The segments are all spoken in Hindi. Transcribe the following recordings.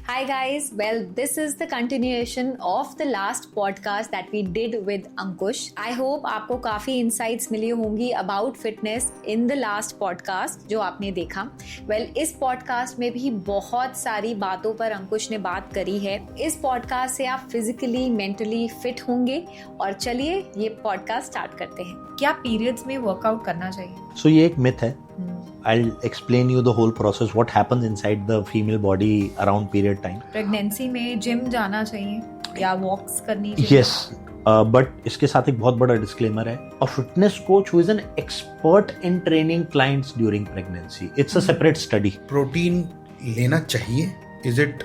Hi guys, well this is the continuation of the last podcast that we did with Ankush. I hope आपको काफ़ी insights मिली होंगी about fitness in the last podcast जो आपने देखा. Well इस podcast में भी बहुत सारी बातों पर अंकुश ने बात करी है. इस podcast से आप physically, mentally fit होंगे और चलिए ये podcast start करते हैं. क्या periods में workout करना चाहिए? So ये एक myth है. I'll explain you the whole process, what happens inside the female body around period time. Pregnancy में gym जाना चाहिए या walks करनी चाहिए? Yes, but इसके साथ एक बहुत बड़ा disclaimer है. A fitness coach who is an expert in training clients during pregnancy. It's a separate study. Protein लेना चाहिए? Is it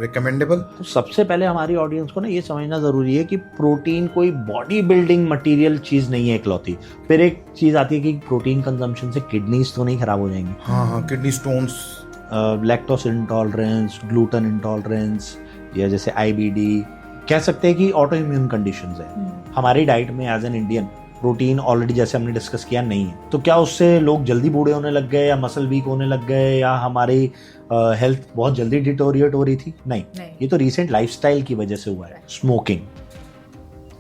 recommendable? तो सबसे पहले हमारी ऑडियंस को ना ये समझना जरूरी है कि प्रोटीन कोई बॉडी बिल्डिंग मटेरियल चीज नहीं है इकलौती. फिर एक चीज आती है कि प्रोटीन कंजम्पशन से किडनीज तो नहीं खराब हो जाएंगी. हाँ kidney stones, lactose intolerance, gluten intolerance या जैसे IBD, कह सकते हैं कि ऑटो इम्यून कंडीशंस है. हमारी डाइट में as an Indian protein already जैसे हमने डिस्कस किया नहीं है. तो क्या उससे लोग जल्दी बूढ़े होने लग गए या मसल वीक होने लग गए या हमारी हेल्थ बहुत जल्दी डिटोरिएट हो रही थी? नहीं. ये तो रिसेंट लाइफस्टाइल की वजह से हुआ है. Smoking,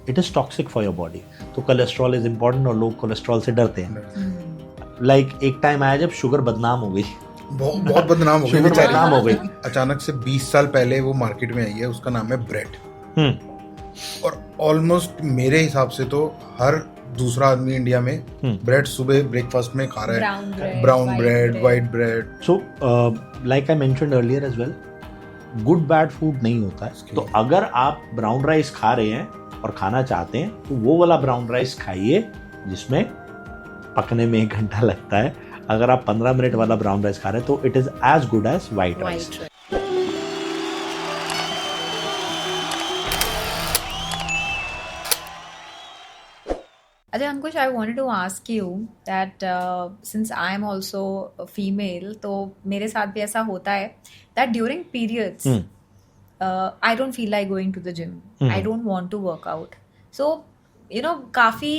it is toxic for your body. तो कोलेस्ट्रॉल इज इम्पोर्टेंट और लोग कोलेस्ट्रॉल से डरते हैं. लाइक एक टाइम आया जब शुगर बदनाम हो गई. बहुत बदनाम हो गई. शुगर बदनाम हो गई. अचानक से 20 साल पहले वो मार्केट में आई है. उसका नाम है ब्रेड. और ऑलमोस्ट मेरे हिसाब से तो हर दूसरा आदमी इंडिया में ब्रेड सुबह ब्रेकफास्ट में खा रहा है. Brown bread, white bread. So like I mentioned earlier as well, good bad food नहीं होता है. तो अगर आप ब्राउन राइस खा रहे हैं और खाना चाहते हैं तो वो वाला ब्राउन राइस खाइए जिसमें पकने में 1 घंटा लगता है. अगर आप 15 मिनट वाला ब्राउन राइस खा रहे हैं तो it is as good as white rice. Ankush, I wanted to ask you that since I am also a female, तो मेरे साथ भी ऐसा होता है that during periods, I don't feel like going to the gym. I don't want to work out. So, काफ़ी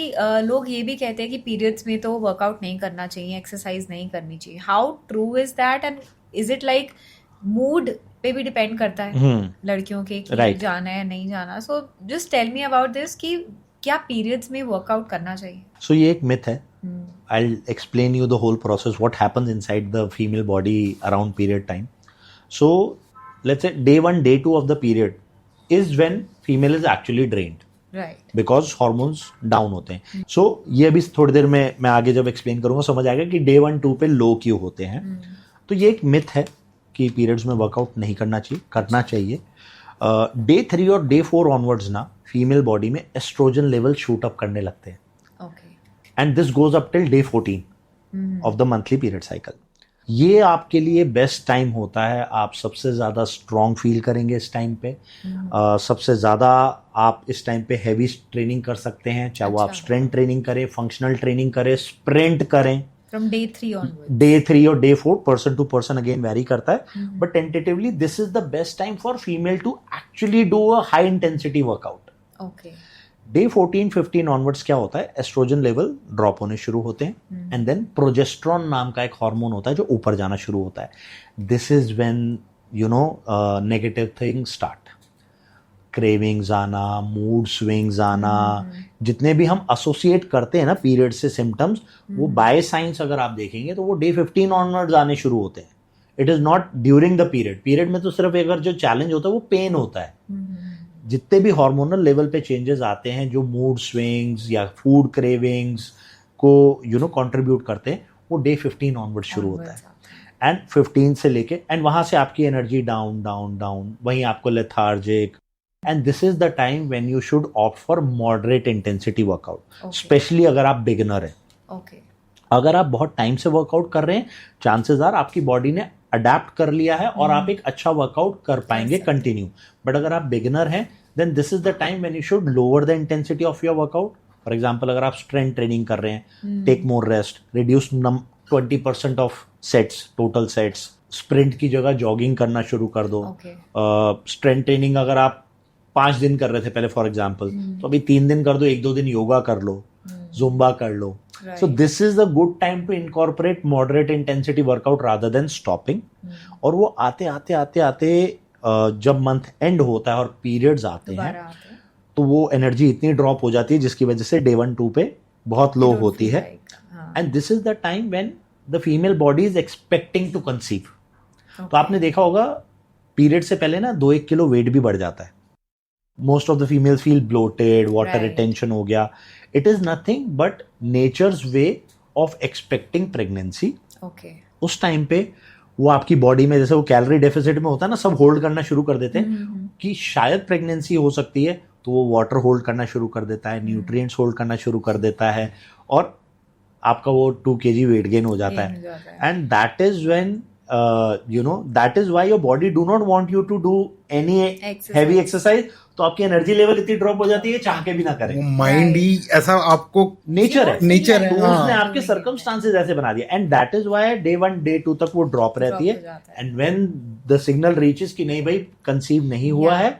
लोग ये भी कहते हैं कि periods में तो workout नहीं करना चाहिए, exercise नहीं करनी चाहिए. How true is that and is it like mood पे भी depend करता है लड़कियों के कि जाना है या नहीं जाना? So, just tell me about this कि क्या पीरियड्स में वर्कआउट करना चाहिए? सो ये एक मिथ है. I'll explain you the whole process, what happens inside the female body around period time. So let's say day 1, day 2 of the period is when female is actually drained. Right. Because hormones down होते हैं. So ये अभी थोड़ी देर में मैं आगे जब एक्सप्लेन करूंगा समझ आएगा कि day 1, 2 पे लो क्यों होते हैं. तो ये एक मिथ है कि पीरियड्स में वर्कआउट नहीं करना चाहिए. करना चाहिए. डे 3 और डे 4 ऑनवर्ड्स ना फीमेल बॉडी में एस्ट्रोजन लेवल शूट अप करने लगते हैं. And this goes up till day 14 of the monthly period cycle. ये आपके लिए बेस्ट टाइम होता है. आप सबसे ज़्यादा स्ट्रॉन्ग फील करेंगे इस टाइम पे. सबसे ज़्यादा आप इस टाइम पे हैवी ट्रेनिंग कर सकते हैं, चाहे वो आप स्ट्रेंथ ट्रेनिंग करें, फंक्शनल ट्रेनिंग करें, स्प्रिंट करें. From day 3 onwards. Day 3 और day 4 person to person again vary करता है. But tentatively this is the best time for female to actually do a high intensity workout. Okay. Day 14, 15 onwards क्या होता है? एस्ट्रोजन लेवल ड्रॉप होने शुरू होते हैं एंड देन प्रोजेस्ट्रॉन नाम का एक हार्मोन होता है जो ऊपर जाना शुरू होता है. This is when negative things start. Cravings आना, मूड स्विंग्स आना, जितने भी हम एसोसिएट करते हैं ना पीरियड से सिम्टम्स, वो बाय साइंस अगर आप देखेंगे तो वो डे 15 ऑनवर्ड्स आने शुरू होते हैं. It is not during the period. Period में तो सिर्फ अगर जो चैलेंज होता है वो पेन होता है. जितने भी हार्मोनल लेवल पे चेंजेस आते हैं जो मूड स्विंग्स या फूड क्रेविंग्स को कंट्रीब्यूट करते हैं वो डे 15 ऑनवर्ड शुरू होता है. एंड 15 से लेके एंड वहां से आपकी एनर्जी डाउन डाउन डाउन, वहीं आपको lethargic. And this is the time when you should opt for moderate intensity workout, especially अगर आप beginner हैं. Okay. अगर आप बहुत टाइम से वर्कआउट कर रहे हैं, चांसेस आर आपकी बॉडी ने अडेप्ट कर लिया है और आप एक अच्छा वर्कआउट कर पाएंगे कंटिन्यू. बट अगर आप बिगिनर हैं then this is the time when you should lower the intensity of your workout. For example अगर आप स्ट्रेंथ ट्रेनिंग कर रहे हैं, take more rest, reduce 20% of sets, total sets. Sprint की जगह जॉगिंग करना शुरू कर दो. स्ट्रेंथ ट्रेनिंग अगर आप 5 दिन कर रहे थे पहले फॉर एग्जाम्पल, तो अभी 3 दिन कर दो, 1-2 दिन योगा कर लो, जुम्बा कर लो. So this is a good time to incorporate moderate intensity workout rather than stopping. और वो आते आते आते आते जब मंथ एंड होता है और पीरियड्स आते हैं दोबारा आते हैं। तो वो एनर्जी इतनी ड्रॉप हो जाती है जिसकी वजह से डे 1 2 पे बहुत लो You don't होती feel है, like, हाँ, and this is the time when the female body is expecting to conceive. तो आपने देखा होगा पीरियड से पहले ना 2-1 किलो वेट भी बढ़ जाता है। Most of the females feel bloated, water Right. Retention हो गया। It is nothing but nature's way of expecting pregnancy. Okay, उस टाइम पे वो आपकी बॉडी में, जैसे वो कैलोरी डेफिसिट में होता है ना, सब होल्ड करना शुरू कर देते हैं कि शायद प्रेगनेंसी हो सकती है, तो वो वाटर होल्ड करना शुरू कर देता है, न्यूट्रिएंट्स होल्ड करना शुरू कर देता है, और आपका वो 2 kg वेट गेन हो जाता है। And that is when that is why your body do not want you to do any heavy exercise। तो आपकी एनर्जी लेवल इतनी ड्रॉप हो जाती है चाह के भी ना करें। वो माइंड ही ऐसा आपको नेचर है, नेचर है, तो हाँ। उसने आपके सर्कमस्टांसेस ऐसे बना दिया, and that is why day 1 day 2 तक वो ड्रॉप रहती है, and when the signal reaches कि नहीं भाई कंसीव नहीं हुआ है,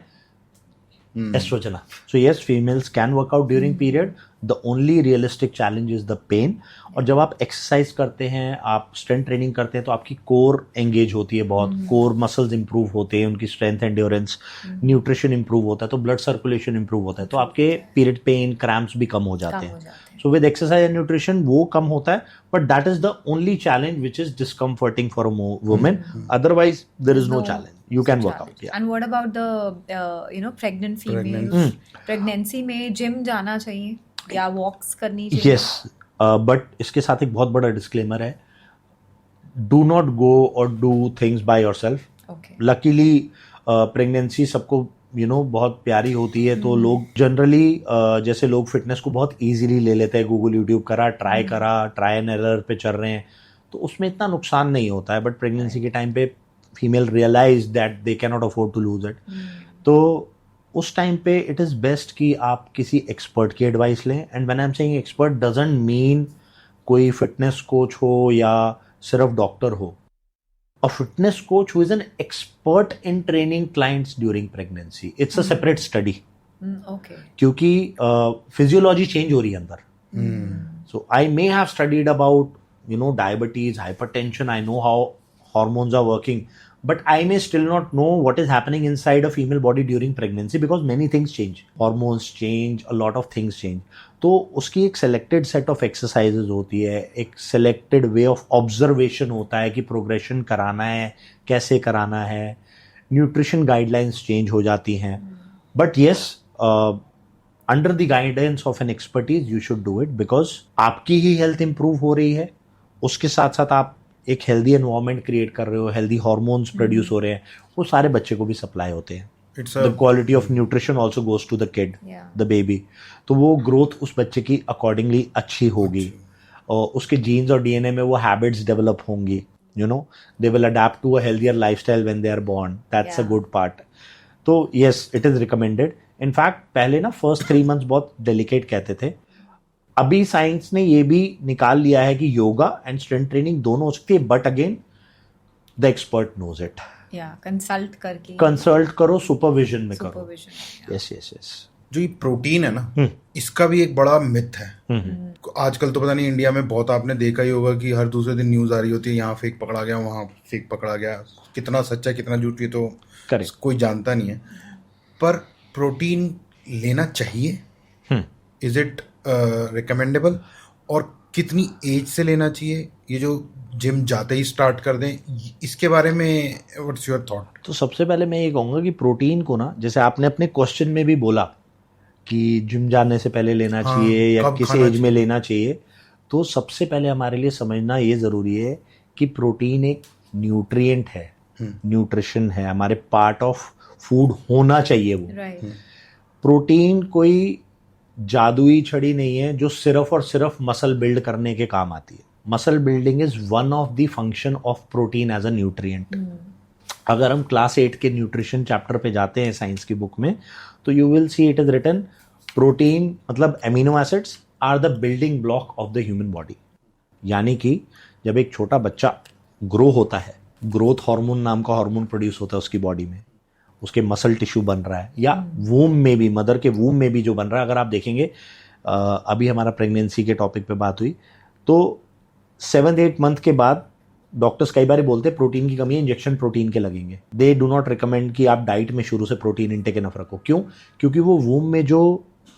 oestrogen. So yes, females can work out during period. The only realistic challenge is the pain. और जब आप एक्सरसाइज करते हैं, आप स्ट्रेंथ ट्रेनिंग करते हैं, तो आपकी कोर एंगेज होती है बहुत, कोर मसल्स इंप्रूव होते हैं, उनकी स्ट्रेंथ एंड्योरेंस, न्यूट्रिशन इंप्रूव होता है, तो ब्लड सर्कुलेशन इंप्रूव होता है, तो आपके पीरियड पेन क्रैम्प्स भी कम हो जाते हैं। So with exercise and nutrition वो कम होता है, but that is the only challenge which is discomforting for a women. Otherwise there is no challenge, you can work out। And what about the pregnant females? Pregnancy में जिम जाना चाहिए या वॉक्स करनी चाहिए? Yes, but इसके साथ एक बहुत बड़ा डिस्क्लेमर है, do not go or do things by yourself। Okay. Luckily pregnancy सबको बहुत प्यारी होती है, तो लोग जनरली जैसे लोग फिटनेस को बहुत इजीली ले लेते हैं, गूगल यूट्यूब करा, ट्राई एंड एरर पे चल रहे हैं, तो उसमें इतना नुकसान नहीं होता है। बट प्रेगनेंसी के टाइम पे female realise that they can not afford to lose it, तो उस टाइम पे इट इज़ बेस्ट कि आप किसी एक्सपर्ट की एडवाइस लें। And when I am saying expert doesn't mean कोई फिटनेस कोच हो या सिर्फ डॉक्टर हो। A fitness coach who is an expert in training clients during pregnancy, it's a separate study, क्योंकि फिजियोलॉजी चेंज हो रही है अंदर। So I may have studied about diabetes, hypertension, I know how hormones are working, but I may still not know what is happening inside a female body during pregnancy, because many things change, hormones change, a lot of things change। तो उसकी एक selected set of exercises होती है, एक selected way of observation होता है कि progression कराना है, कैसे कराना है, nutrition guidelines change हो जाती हैं। But yes, under the guidance of an expertise you should do it, because आपकी ही health improve हो रही है, उसके साथ साथ आप एक हेल्दी एनवायरनमेंट क्रिएट कर रहे हो, हेल्दी हार्मोन्स प्रोड्यूस हो रहे हैं, वो सारे बच्चे को भी सप्लाई होते हैं। The quality of nutrition also goes to the kid, the baby, तो वो ग्रोथ उस बच्चे की अकॉर्डिंगली अच्छी होगी, और उसके जीन्स और डीएनए में वो हैबिट्स डेवलप होंगी, they will adapt to a healthier lifestyle when they are born, that's a good part. तो yes, it is recommended. In fact पहले ना फर्स्ट 3 months बहुत डेलिकेट कहते थे, अभी साइंस ने ये भी निकाल लिया है कि योगा एंड स्ट्रेंथ ट्रेनिंग दोनों हो सकती है, but again the expert knows it. Consult करो, सुपरविजन में करो। यस। जो ये प्रोटीन है ना, इसका भी एक बड़ा मिथ है। आजकल तो पता नहीं, इंडिया में बहुत आपने देखा ही होगा कि हर दूसरे दिन न्यूज आ रही होती है, यहाँ फेक पकड़ा गया, वहाँ फेक पकड़ा गया। कितना सच्चा कितना झूठ ये तो कोई जानता नहीं है, पर प्रोटीन लेना चाहिए, इज इट रिकमेंडेबल, और कितनी एज से लेना चाहिए? ये जो जिम जाते ही स्टार्ट कर दें, इसके बारे में व्हाट्स योर थॉट? तो सबसे पहले मैं ये कहूँगा कि प्रोटीन को ना, जैसे आपने अपने क्वेश्चन में भी बोला कि जिम जाने से पहले लेना चाहिए या किस एज में लेना चाहिए, तो सबसे पहले हमारे लिए समझना ये ज़रूरी है कि प्रोटीन एक न्यूट्रिएंट है, न्यूट्रिशन है, हमारे पार्ट ऑफ फूड होना चाहिए वो। प्रोटीन कोई जादुई छड़ी नहीं है जो सिर्फ और सिर्फ मसल बिल्ड करने के काम आती है। Muscle building is one of the function of protein as a nutrient. अगर हम क्लास 8 के न्यूट्रिशन चैप्टर पे जाते हैं साइंस की बुक में, तो you will see it is written protein मतलब amino acids are the building block of the human body. यानी कि जब एक छोटा बच्चा ग्रो होता है, ग्रोथ हार्मोन नाम का हार्मोन प्रोड्यूस होता है उसकी बॉडी में, उसके मसल टिश्यू बन रहा है, या वूम में भी, मदर के वूम में भी जो बन रहा है। अगर आप देखेंगे, अभी हमारा प्रेगनेंसी के टॉपिक पे बात हुई, तो 7-8 मंथ के बाद डॉक्टर्स कई बार बोलते हैं प्रोटीन की कमी है, इंजेक्शन प्रोटीन के लगेंगे. दे डू नॉट रिकमेंड कि आप डाइट में शुरू से प्रोटीन इनटेक इनफ रखो. क्यों? क्योंकि वो वूम में जो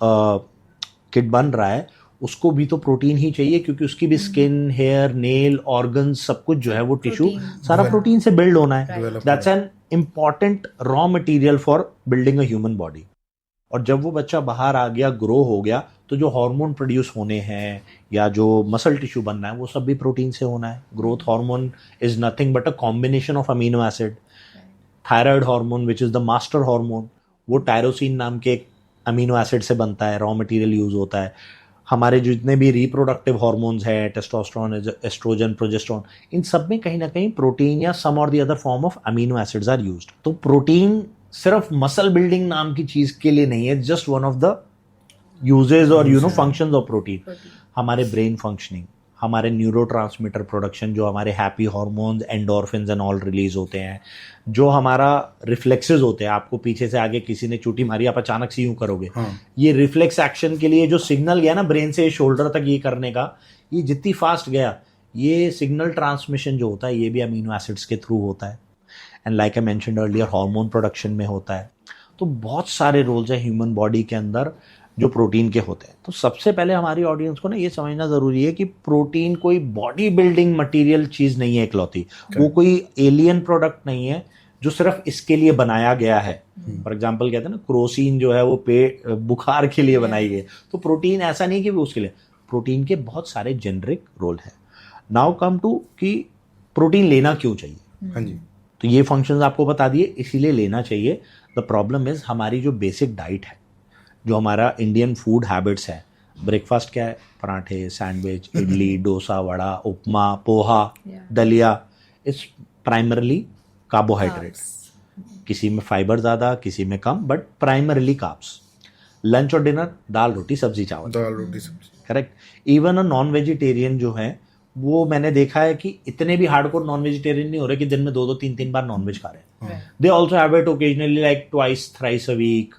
किड बन रहा है उसको भी तो प्रोटीन ही चाहिए, क्योंकि उसकी भी स्किन, हेयर, नेल, ऑर्गन सब कुछ जो है वो टिश्यू सारा प्रोटीन से बिल्ड होना है. That's an important raw material for building a human body. और जब वो बच्चा बाहर आ गया, ग्रो हो गया, तो जो हार्मोन प्रोड्यूस होने हैं या जो मसल टिश्यू बनना है वो सब भी प्रोटीन से होना है. Growth hormone is nothing but a combination of amino acid. Thyroid hormone which is the master hormone, वो टायरोसिन नाम के एक अमीनो एसिड से बनता है, रॉ मटेरियल यूज होता है. हमारे जितने भी रिप्रोडक्टिव हार्मोन्स हैं, टेस्टोस्टेरोन, एस्ट्रोजन, प्रोजेस्टेरोन, इन सब में कहीं ना कहीं प्रोटीन या सम और the other form of amino acids are used. तो प्रोटीन सिर्फ मसल बिल्डिंग नाम की चीज के लिए नहीं है, just one of the uses और फंक्शंस ऑफ प्रोटीन. हमारे ब्रेन फंक्शनिंग, हमारे न्यूरोट्रांसमीटर प्रोडक्शन, जो हमारे happy hormones, endorphins and all release होते हैं, जो हमारा रिफ्लेक्सेस होते हैं, आपको पीछे से आगे किसी ने चूटी मारी, आप अचानक से यूं करोगे, ये रिफ्लेक्स एक्शन के लिए जो सिग्नल गया ना ब्रेन से शोल्डर तक ये करने का, ये जितनी फास्ट गया, ये सिग्नल ट्रांसमिशन जो होता है ये भी अमीनो एसिड्स के थ्रू होता है. And like I mentioned earlier, hormone production में होता है. तो बहुत सारे रोल्स हैं ह्यूमन बॉडी के अंदर जो प्रोटीन के होते हैं. तो सबसे पहले हमारी ऑडियंस को ना ये समझना जरूरी है कि प्रोटीन कोई बॉडी बिल्डिंग मटेरियल चीज नहीं है इकलौती. वो कोई एलियन प्रोडक्ट नहीं है जो सिर्फ इसके लिए बनाया गया है. फॉर एग्जाम्पल कहते हैं ना क्रोसिन जो है वो पेट बुखार के लिए बनाई गई. तो प्रोटीन ऐसा नहीं कि वो उसके लिए, प्रोटीन के बहुत सारे जेनरिक रोल है. नाउ कम टू कि प्रोटीन लेना क्यों चाहिए. हाँ जी. तो ये फंक्शंस आपको बता दिए, इसीलिए लेना चाहिए. द प्रॉब्लम इज हमारी जो बेसिक डाइट है, जो हमारा इंडियन फूड हैबिट्स है, ब्रेकफास्ट क्या है, पराठे, सैंडविच, इडली, डोसा, वड़ा, उपमा, पोहा, दलिया, इज प्राइमरली कार्बोहाइड्रेट. किसी में फाइबर ज़्यादा, किसी में कम, बट प्राइमरली कार्ब्स. लंच और डिनर दाल रोटी सब्जी चावल. दाल रोटी सब्जी. Correct. Even a non vegetarian जो है वो मैंने देखा है कि इतने भी हार्डकोर नॉन वेजिटेरियन नहीं हो रहे कि दिन में 2-2 3-3 बार नॉनवेज खा रहे हैं. They also have it occasionally like twice thrice a week,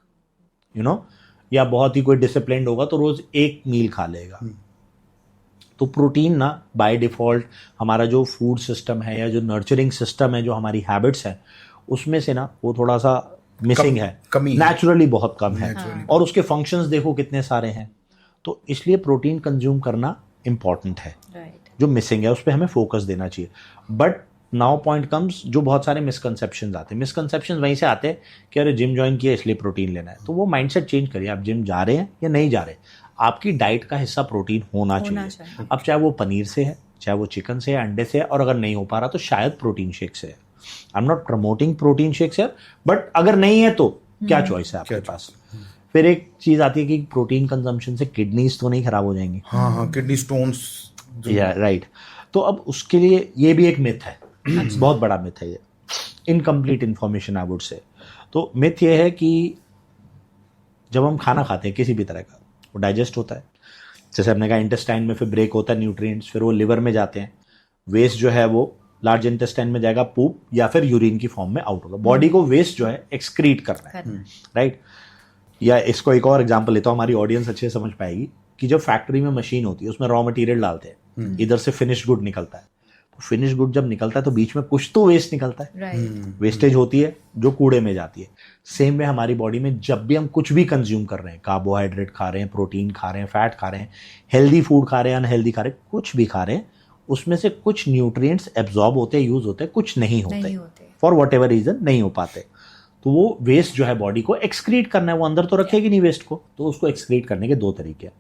या बहुत ही कोई डिसिप्लिन्ड होगा तो रोज एक मील खा लेगा. तो प्रोटीन ना बाय डिफॉल्ट हमारा जो फूड सिस्टम है या जो नर्चरिंग सिस्टम है, जो हमारी हैबिट्स है, उसमें से ना वो थोड़ा सा मिसिंग है, नेचुरली बहुत कम है. और उसके फंक्शंस देखो कितने सारे हैं. तो इसलिए प्रोटीन कंज्यूम करना इंपॉर्टेंट है. जो मिसिंग है उस पर हमें फोकस देना चाहिए. बट नाउ पॉइंट कम्स, जो बहुत सारे मिसकंसेप्शंस आते हैं. मिसकंसेप्शंस वहीं से आते हैं कि अरे जिम ज्वाइन किया इसलिए प्रोटीन लेना है. तो वो माइंडसेट चेंज करिए. आप जिम जा रहे हैं या नहीं जा रहे, आपकी डाइट का हिस्सा प्रोटीन होना चाहिए. अब चाहे वो पनीर से है, चाहे वो चिकन से है, अंडे से है, और अगर नहीं हो पा रहा तो शायद प्रोटीन शेक से है. आई am not promoting protein shakes है, बट अगर नहीं है तो क्या चॉइस है आपके पास. फिर एक चीज आती है कि प्रोटीन कंजम्पशन से किडनीज तो नहीं खराब हो जाएंगी. हाँ, किडनी स्टोन्स. राइट. तो अब उसके लिए ये भी एक मिथ है, बहुत बड़ा मिथ है ये, इनकम्प्लीट इंफॉर्मेशन आई वुड से. तो मिथ ये है कि जब हम खाना खाते हैं किसी भी तरह का, वो डाइजेस्ट होता है, जैसे हमने कहा इंटेस्टाइन में फिर ब्रेक होता है न्यूट्रिएंट्स, फिर वो लिवर में जाते हैं, वेस्ट जो है वो लार्ज इंटेस्टाइन में जाएगा पूप या फिर यूरिन की फॉर्म में आउट होगा. बॉडी को वेस्ट जो है एक्सक्रीट करना है, राइट. या इसको एक और एग्जांपल लेता हूँ, हमारी ऑडियंस अच्छे से समझ पाएगी कि जब फैक्ट्री में मशीन होती है उसमें रॉ मटेरियल डालते हैं, इधर से फिनिश गुड निकलता है. तो फिनिश गुड जब निकलता है तो बीच में कुछ तो वेस्ट निकलता है, वेस्टेज होती है जो कूड़े में जाती है. सेम वे हमारी बॉडी में जब भी हम कुछ भी कंज्यूम कर रहे हैं, कार्बोहाइड्रेट खा रहे हैं, प्रोटीन खा रहे हैं, फैट खा रहे हैं, हेल्दी फूड खा रहे हैं, अनहेल्दी खा रहे हैं, कुछ भी खा रहे हैं, उसमें से कुछ न्यूट्रिएंट्स एब्जॉर्ब होते हैं, यूज होते हैं, कुछ नहीं होते, फॉर वट एवर रीजन नहीं हो पाते. तो वो वेस्ट जो है बॉडी को एक्सक्रीट करना है, वो अंदर तो रखेगी नहीं वेस्ट को. तो उसको एक्सक्रीट करने के दो तरीके हैं.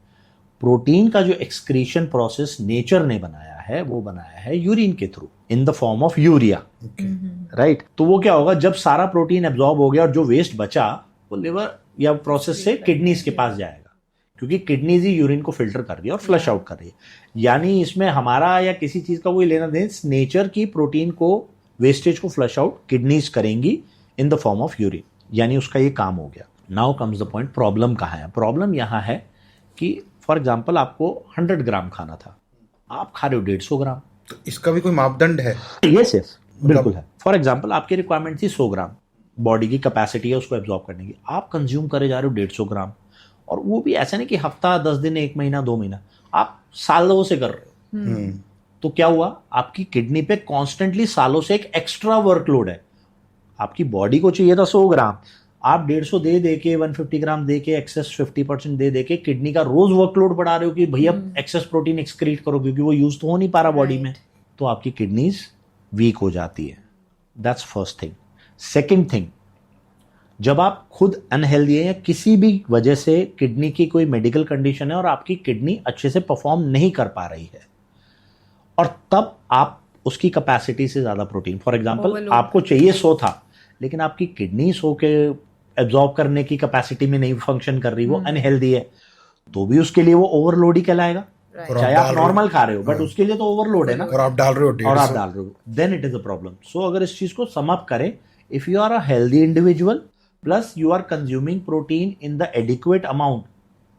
प्रोटीन का जो एक्सक्रीशन प्रोसेस नेचर ने बनाया है, वो बनाया है यूरिन के through in the form of urea, right. तो वो क्या होगा, जब सारा प्रोटीन एब्जॉर्ब हो गया और जो वेस्ट बचा वो लिवर या प्रोसेस से किडनीज के पास जाएगा, क्योंकि किडनीज ही यूरिन को फिल्टर कर रही है और फ्लश आउट कर रही है. यानी इसमें हमारा या किसी चीज का कोई लेना देना, नेचर की प्रोटीन को वेस्टेज को फ्लश आउट किडनीज करेंगी in the form of urine, यानी उसका ये काम हो गया. Now comes the point, problem कहाँ है. प्रॉब्लम यहाँ है कि फॉर एग्जाम्पल आपको 100 ग्राम खाना था, आप खा रहे हो 150 ग्राम. तो इसका भी कोई मापदंड है? यस यस, बिल्कुल है. फॉर एग्जाम्पल आपकी रिक्वायरमेंट थी 100 ग्राम, बॉडी की कैपेसिटी है उसको एब्जॉर्ब करने की, आप कंज्यूम करे जा रहे हो 150 ग्राम. और वो भी ऐसा नहीं कि हफ्ता, 10 दिन, 1 महीना, 2 महीना, आप सालों से कर रहे हो. तो क्या हुआ, आपकी किडनी पे कॉन्स्टेंटली सालों से एक एक्स्ट्रा वर्कलोड है। आपकी बॉडी को चाहिए था 100 ग्राम, आप 150 दे के 150 ग्राम दे के एक्सेस 50% दे के किडनी का रोज वर्कलोड बढ़ा रहे हो कि भैया एक्सेस प्रोटीन एक्सक्रीट करो, क्योंकि वो यूज तो हो नहीं पा रहा बॉडी में, तो आपकी किडनीज वीक हो जाती है। That's first thing. Second thing, जब आप खुद अनहेल्दी है या किसी भी वजह से किडनी की कोई मेडिकल कंडीशन है और आपकी किडनी अच्छे से परफॉर्म नहीं कर पा रही है, और तब आप उसकी कैपेसिटी से ज्यादा प्रोटीन, फॉर एग्जांपल आपको चाहिए 100 था, लेकिन आपकी किडनी 100 के एब्जॉर्ब करने की कैपेसिटी में नहीं फंक्शन कर रही, वो अनहेल्दी है, तो भी उसके लिए वो ओवरलोड ही कहलाएगा। चाहे आप नॉर्मल खा रहे हो, बट उसके लिए तो ओवरलोड है ना, और आप डाल रहे हो, then it is a problem. So अगर इस चीज को सम अप करें, if you are a healthy individual plus you are consuming protein in the adequate amount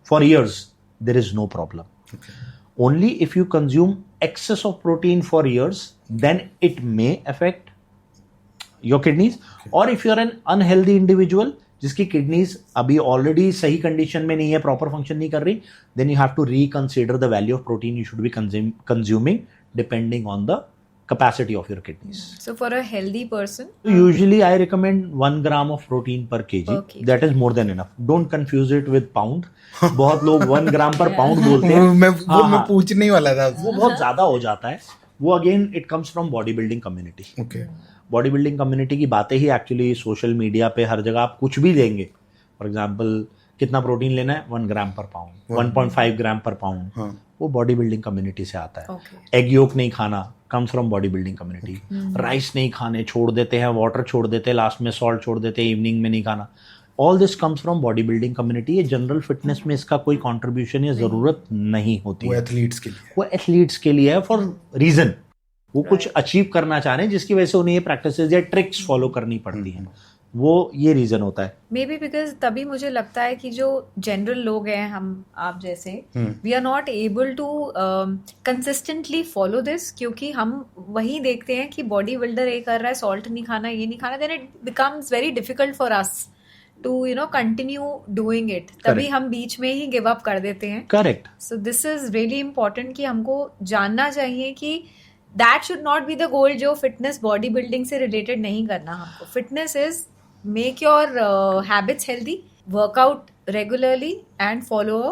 for years, there is no problem. Okay. Only if you consume excess of protein for years, then it may affect your kidneys. Okay. Or if you are an unhealthy individual जिसकी किडनीज अभी ऑलरेडी सही कंडीशन में नहीं है, प्रॉपर फंक्शन नहीं कर रही, then you have to reconsider the value of protein you should be consuming depending on the capacity of your kidneys. So for a healthy person, usually I recommend 1 gram of protein per kg. That is more than enough. Don't confuse it with pound. बहुत लोग 1 gram per pound बोलते हैं। मैं पूछने ही वाला था। वो बहुत ज्यादा हो जाता है। वो again it comes from body building community. Body building community की बातें ही एक्चुअली सोशल मीडिया पे हर जगह आप कुछ भी देंगे, फॉर एग्जाम्पल कितना प्रोटीन लेना है, 1 ग्राम पर पाउंड, 1.5 ग्राम पर पाउंड, वो बॉडी बिल्डिंग कम्युनिटी से आता है। एग योक नहीं खाना, comes from body building community. Rice नहीं खाने, छोड़ देते हैं, वाटर छोड़ देते हैं, लास्ट में सॉल्ट छोड़ देते हैं, इवनिंग में नहीं खाना, all this comes from body building community. ये जनरल फिटनेस में इसका कोई कंट्रीब्यूशन या जरूरत नहीं होती, वो एथलीट्स के लिए, वो एथलीट्स के लिए है फॉर रीजन, वो कुछ अचीव करना चाह रहे हैं जिसकी वजह से उन्हें ये प्रैक्टिसेस या ट्रिक्स फॉलो करनी पड़ती हैं, वो ये रीजन होता है। मे बी बिकॉज तभी मुझे लगता है कि जो जनरल लोग हैं, हम आप जैसे, we are not able to consistently follow this, क्योंकि हम वही देखते हैं कि बॉडी बिल्डर ये कर रहा है, सॉल्ट नहीं खाना, ये नहीं खाना, then it becomes very difficult for us to continue doing it, तभी हम बीच में ही गिव अप कर देते हैं। Correct. So this is really important कि हमको जानना चाहिए कि that should not be the goal, जो फिटनेस बॉडी बिल्डिंग से रिलेटेड नहीं करना हमको। Fitness is make your habits healthy, work out regularly and follow a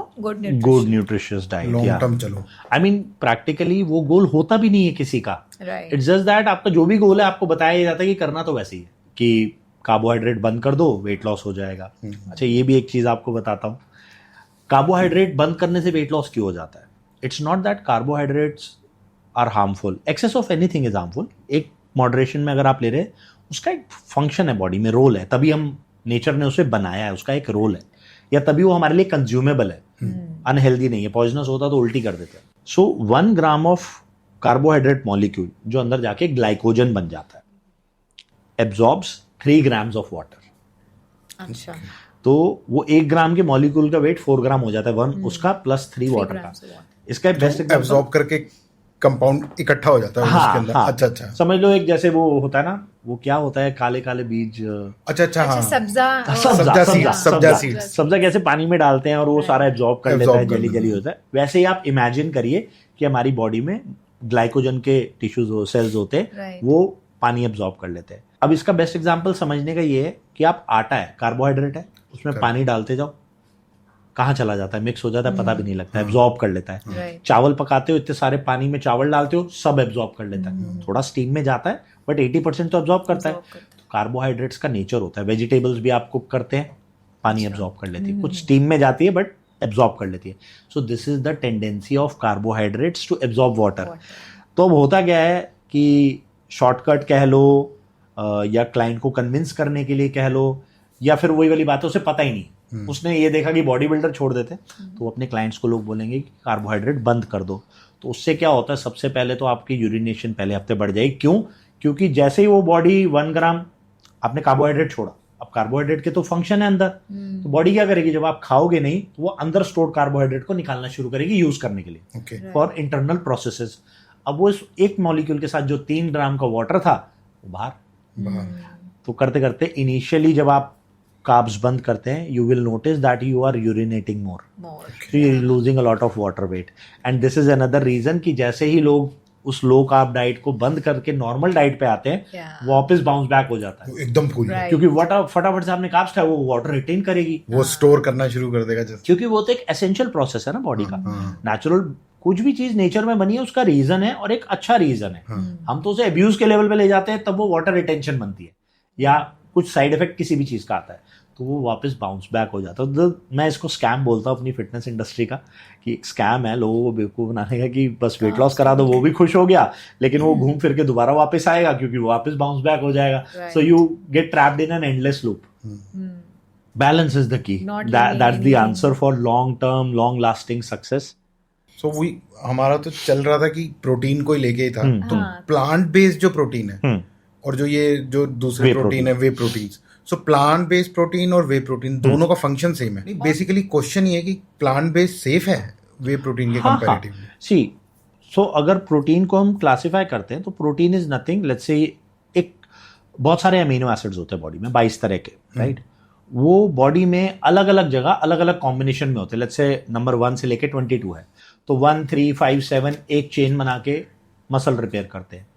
good nutritious diet. Long term चलो। I mean practically वो गोल होता भी नहीं है किसी का। Right. It's just that आपका जो भी गोल है आपको बताया जाता है कि करना तो वैसे ही है कि कार्बोहाइड्रेट बंद कर दो, वेट लॉस हो जाएगा। अच्छा, ये भी एक चीज आपको बताता हूँ, कार्बोहाइड्रेट बंद करने से वेट लॉस क्यों हो जाता है? It's not that carbohydrates are harmful, excess of anything is harmful. एक मॉडरेशन में अगर आप ले रहे हैं, उसका एक फंक्शन है बॉडी में, रोल है, तभी हम नेचर ने उसे बनाया है, उसका एक रोल है, या तभी वो हमारे लिए कंज्यूमेबल है, अनहेल्दी नहीं है। पॉइजनस होता तो उल्टी कर देते हैं। सो 1 ग्राम ऑफ कार्बोहाइड्रेट मॉलिक्यूल जो अंदर जाके ग्लाइकोजन बन जाता है, एब्जॉर्ब्स 3 ग्राम्स ऑफ वाटर। अच्छा, तो वो 1 ग्राम के मॉलिक्यूल का वेट 4 ग्राम हो जाता है, 1 उसका प्लस 3 वाटर का। इसका बेस्ट एब्जॉर्ब करके कंपाउंड इकट्ठा हो जाता है उसके अंदर। हाँ, अच्छा, समझ लो एक जैसे वो होता है ना, वो क्या होता है, काले काले बीज, अच्छा हाँ, सब्जा कैसे पानी में डालते हैं और वो सारा एब्जॉर्ब कर लेता है, जली जली होता है, वैसे ही आप इमेजिन करिए कि हमारी बॉडी में ग्लाइकोजन के टिश्यूज सेल्स होते हैं, वो पानी एब्जॉर्ब कर लेते हैं। अब इसका बेस्ट एग्जांपल समझने का ये है कि आप आटा है, कार्बोहाइड्रेट है, उसमें पानी डालते जाओ, कहाँ चला जाता है, मिक्स हो जाता है, पता भी नहीं लगता, एब्जॉर्ब कर लेता है। चावल पकाते हो, इतने सारे पानी में चावल डालते हो, सब एब्जॉर्ब कर लेता है, थोड़ा स्टीम में जाता है बट 80% तो एब्जॉर्ब करता है। तो कार्बोहाइड्रेट्स का नेचर होता है, वेजिटेबल्स भी आप कुक करते हैं, पानी एब्जॉर्ब कर लेती है, कुछ स्टीम में जाती है बट एब्जॉर्ब कर लेती है। So this is the tendency of carbohydrates to absorb water. तो अब होता क्या है कि शॉर्टकट कह लो या क्लाइंट को कन्विंस करने के लिए कह लो, या फिर वही वाली बात है, उसे पता ही नहीं, उसने ये देखा कि बॉडी बिल्डर छोड़ देते, तो अपने क्लाइंट्स को लोग बोलेंगे कि कार्बोहाइड्रेट बंद कर दो। तो उससे क्या होता है, सबसे पहले तो आपकी यूरिनेशन पहले हफ्ते बढ़ जाएगी। क्यों? क्योंकि जैसे ही वो बॉडी 1 ग्राम आपने कार्बोहाइड्रेट छोड़ा, अब कार्बोहाइड्रेट के तो फंक्शन है अंदर, तो बॉडी क्या करेगी, जब आप खाओगे नहीं तो वो अंदर स्टोर्ड कार्बोहाइड्रेट को निकालना शुरू करेगी यूज करने के लिए फॉर इंटरनल प्रोसेसेस। अब वो इस एक मॉलिक्यूल के साथ जो 3 ग्राम का वाटर था वो बाहर। तो करते करते इनिशियली जब आप कार्ब्स बंद करते हैं, you will notice that you are urinating more. So you're losing a lot of water weight. And this is another reason कि जैसे ही लोग उस लो कार्ब डाइट को बंद करके नॉर्मल डाइट पे आते हैं, Yeah. वापस बाउंस बैक हो जाता है, एकदम फूल Right. क्योंकि फटाफट से आपने कार्ब्स खाया, वो वाटर रिटेन करेगी, वो स्टोर करना शुरू कर देगा जैसे। क्योंकि वो तो एक एसेंशियल प्रोसेस है ना बॉडी का। नेचुरल कुछ भी चीज नेचर में बनी है उसका रीजन है, और एक अच्छा रीजन है। हम तो उसे अब्यूज के लेवल पे ले जाते हैं, तब वो वाटर रिटेंशन बनती है या कुछ साइड इफेक्ट किसी भी चीज का आता है, तो वो वापस बाउंस बैक हो जाता है। तो मैं इसको स्कैम बोलता हूँ अपनी फिटनेस इंडस्ट्री का, कि स्कैम है लोगों को बेवकूफ बनाने का, कि बस वेट लॉस करा दो, वो भी खुश हो गया, लेकिन वो घूम फिर के दोबारा वापस आएगा, क्योंकि वो वापस बाउंस बैक हो जाएगा। So you get trapped in an endless loop. Balance is the key, that's the answer for long term, long lasting success. So वही हमारा तो चल रहा था कि प्रोटीन को ही लेके ही था, तो प्लांट बेस्ड जो प्रोटीन है और जो ये जो दूसरे प्रोटीन है वे प्रोटीन, सो प्लांट बेस्ड प्रोटीन और वे प्रोटीन दोनों का फंक्शन सेम है। बेसिकली क्वेश्चन ये है कि प्लांट बेस्ड सेफ है वे प्रोटीन के कंपैरेटिवली? सी सो अगर प्रोटीन को हम क्लासिफाई करते हैं तो protein is nothing, let's say एक बहुत सारे अमीनो एसिड्स होते हैं बॉडी में, 22 तरह के, राइट? वो बॉडी में अलग अलग जगह अलग अलग कॉम्बिनेशन में होते हैं। लेट्स से नंबर 1 से लेके 22 है, तो 1, 3, 5, 7 एक चेन बना के मसल रिपेयर करते हैं।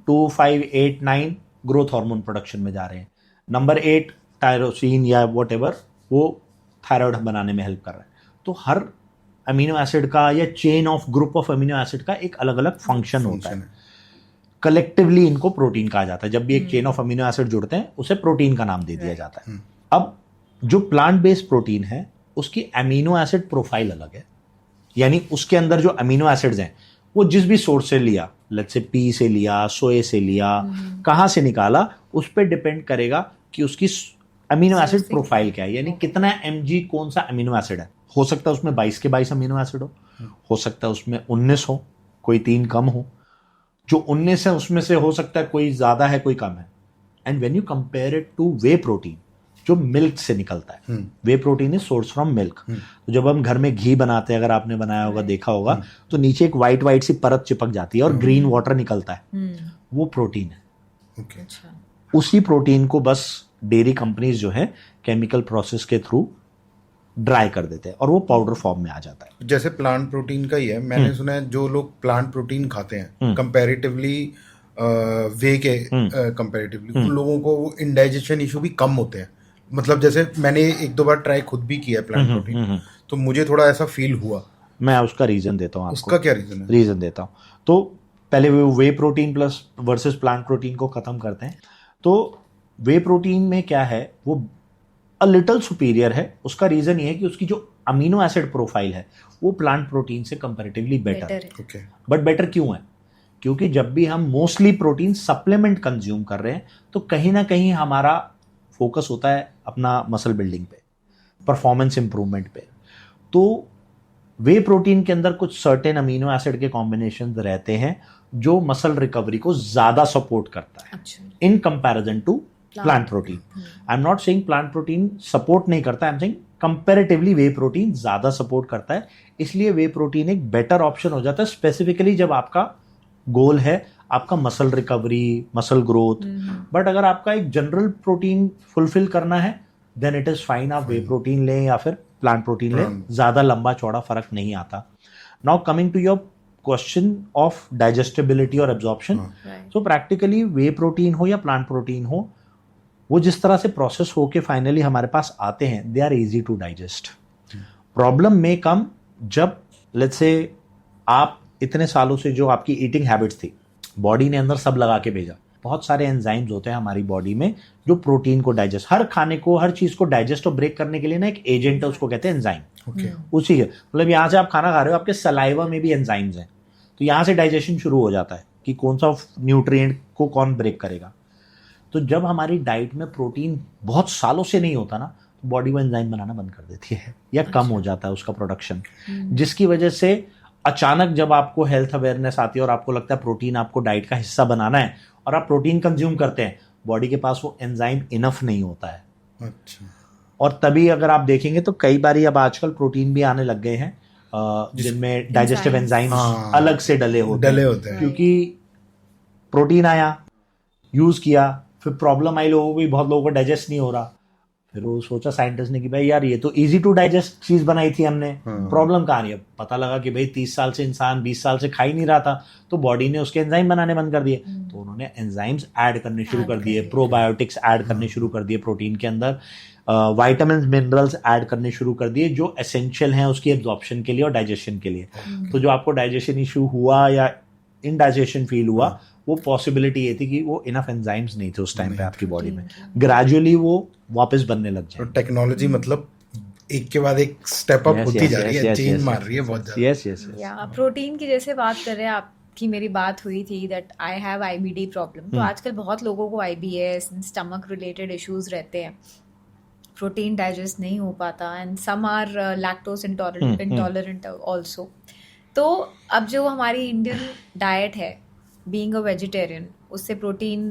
2, 5, 8, 9 ग्रोथ हार्मोन प्रोडक्शन में जा रहे हैं। नंबर 8 टायरोसिन या व्हाटएवर, वो थायराइड बनाने में हेल्प कर रहा है। तो हर अमीनो एसिड का या chain of group of amino acid का एक अलग अलग फंक्शन होता है। कलेक्टिवली इनको प्रोटीन कहा जाता है। जब भी एक चेन ऑफ अमीनो एसिड जुड़ते हैं उसे प्रोटीन का नाम दे दिया जाता है। अब जो प्लांट बेस्ड प्रोटीन है उसकी अमीनो एसिड प्रोफाइल अलग है, यानी उसके अंदर जो अमीनो एसिड्स हैं वो जिस भी सोर्स से लिया, लेट्स से पी से लिया, सोए से लिया, कहाँ से निकाला, उस पर डिपेंड करेगा कि उसकी अमीनो एसिड प्रोफाइल क्या है, यानी कितना mg कौन सा अमीनो एसिड है। हो सकता है उसमें 22 के 22 अमीनो एसिड हो सकता है उसमें 19 हो, कोई 3 कम हो। जो 19 है उसमें से हो सकता है कोई ज्यादा है कोई कम है। And when you compare it to whey protein जो मिल्क से निकलता है, whey protein is source from milk. तो जब हम घर में घी बनाते हैं, अगर आपने बनाया होगा देखा होगा, तो नीचे एक व्हाइट व्हाइट सी परत चिपक जाती है और ग्रीन वाटर निकलता है, वो प्रोटीन है। उसी प्रोटीन को बस डेयरी कंपनीज जो है केमिकल प्रोसेस के थ्रू ड्राई कर देते हैं और वो पाउडर फॉर्म में आ जाता है। जैसे प्लांट प्रोटीन का ही है, मैंने सुना है जो लोग प्लांट प्रोटीन खाते हैं कंपैरेटिवली वे के कंपैरेटिवली, उन लोगों को इंडाइजेशन इशू भी कम होते हैं। मतलब जैसे मैंने 1-2 बार ट्राई खुद भी किया है प्लांट प्रोटीन, तो मुझे थोड़ा ऐसा फील हुआ। मैं उसका रीजन देता हूँ आपको। उसका क्या रीजन है? रीजन देता हूँ। तो पहले whey protein plus versus plant protein को खत्म करते हैं। तो वे प्रोटीन में क्या है, वो अ लिटिल सुपीरियर है। उसका रीजन ये है कि उसकी जो अमीनो एसिड प्रोफाइल है वो प्लांट प्रोटीन से कंपैरेटिवली बेटर है। बट बेटर क्यों है? क्योंकि जब भी हम मोस्टली प्रोटीन सप्लीमेंट कंज्यूम कर रहे हैं तो कहीं ना कहीं हमारा फोकस होता है अपना मसल बिल्डिंग पे, परफॉर्मेंस इंप्रूवमेंट पे। तो वे प्रोटीन के अंदर कुछ सर्टेन अमीनो एसिड के कॉम्बिनेशन रहते हैं जो मसल रिकवरी को ज्यादा सपोर्ट करता है in comparison to plant protein. I am not saying plant protein support नहीं करता, I am saying comparatively whey protein ज्यादा सपोर्ट करता है। इसलिए वे प्रोटीन एक बेटर ऑप्शन हो जाता है, स्पेसिफिकली जब आपका गोल है आपका muscle recovery, muscle growth. But अगर आपका एक जनरल प्रोटीन फुलफिल करना है देन इट इज फाइन, आप वे प्रोटीन लें या फिर प्लांट प्रोटीन लें, ज्यादा लंबा चौड़ा फर्क नहीं आता। Now coming to your question of digestibility और absorption, so practically whey protein हो या प्लांट प्रोटीन हो, वो जिस तरह से प्रोसेस होके फाइनली हमारे पास आते हैं, they are easy to digest. Problem में कम जब लेट्स से आप इतने सालों से जो आपकी ईटिंग हैबिट्स थी, बॉडी ने अंदर सब लगा के भेजा। बहुत सारे एंजाइम्स होते हैं हमारी बॉडी में जो प्रोटीन को डाइजेस्ट, हर खाने को, हर चीज को डाइजेस्ट और ब्रेक करने के लिए ना एक एजेंट है, उसको कहते हैं एंजाइम। उसी के मतलब यहाँ से आप खाना खा रहे हो, आपके सलाइवा में भी एंजाइम्स हैं, तो यहाँ से डाइजेशन शुरू हो जाता है कि कौन सा न्यूट्रिएंट को कौन ब्रेक करेगा। तो जब हमारी डाइट में प्रोटीन बहुत सालों से नहीं होता ना, तो बॉडी वो एंजाइम बनाना बंद कर देती है या कम हो जाता है उसका प्रोडक्शन, जिसकी वजह से अचानक जब आपको हेल्थ अवेयरनेस आती है और आपको लगता है प्रोटीन आपको डाइट का हिस्सा बनाना है और आप प्रोटीन कंज्यूम करते हैं, बॉडी के पास वो एंजाइम इनफ नहीं होता है। अच्छा। और तभी अगर आप देखेंगे तो कई बार अब आजकल प्रोटीन भी आने लग गए हैं जिनमें डाइजेस्टिव एंजाइम अलग से डले होते हैं। क्योंकि प्रोटीन आया, यूज किया, फिर प्रॉब्लम आई, लोगों को बहुत लोगों को डाइजेस्ट नहीं हो रहा, फिर वो सोचा साइंटिस्ट ने कि भाई यार ये तो इजी टू डाइजेस्ट चीज बनाई थी हमने, प्रॉब्लम कहाँ रही है? पता लगा कि भाई 30 साल से इंसान 20 साल से खा ही नहीं रहा था, तो बॉडी ने उसके एंजाइम बनाने बंद कर दिए। तो उन्होंने एंजाइम्स ऐड करने शुरू कर दिए, प्रोबायोटिक्स ऐड करने शुरू कर दिए प्रोटीन के अंदर, वाइटामिन मिनरल्स ऐड करने शुरू कर दिए जो एसेंशियल हैं उसकी एब्जॉर्प्शन के लिए और डाइजेशन के लिए। तो जो आपको डाइजेशन इशू हुआ या इनडाइजेशन फील हुआ, वो पॉसिबिलिटी ये थी कि वो इनफ एंजाइम्स नहीं थे उस टाइम पे आपकी बॉडी में, ग्रेजुअली वो वापस बनने लग जाए। तो टेक्नोलॉजी मतलब एक के बाद एक स्टेप अप होती जा रही है, चेंज मार रही है बहुत ज्यादा। यस यस या प्रोटीन की जैसे बात कर रहे हैं आप कि मेरी बात हुई थी that I have IBD problem, तो आजकल बहुत लोगों को आईबीएस स्टमक रिलेटेड इश्यूज रहते हैं, प्रोटीन डाइजेस्ट नहीं हो पाता, and some are lactose intolerant also. तो अब जो हमारी इंडियन डाइट है, बीइंग अ वेजिटेरियन, उससे प्रोटीन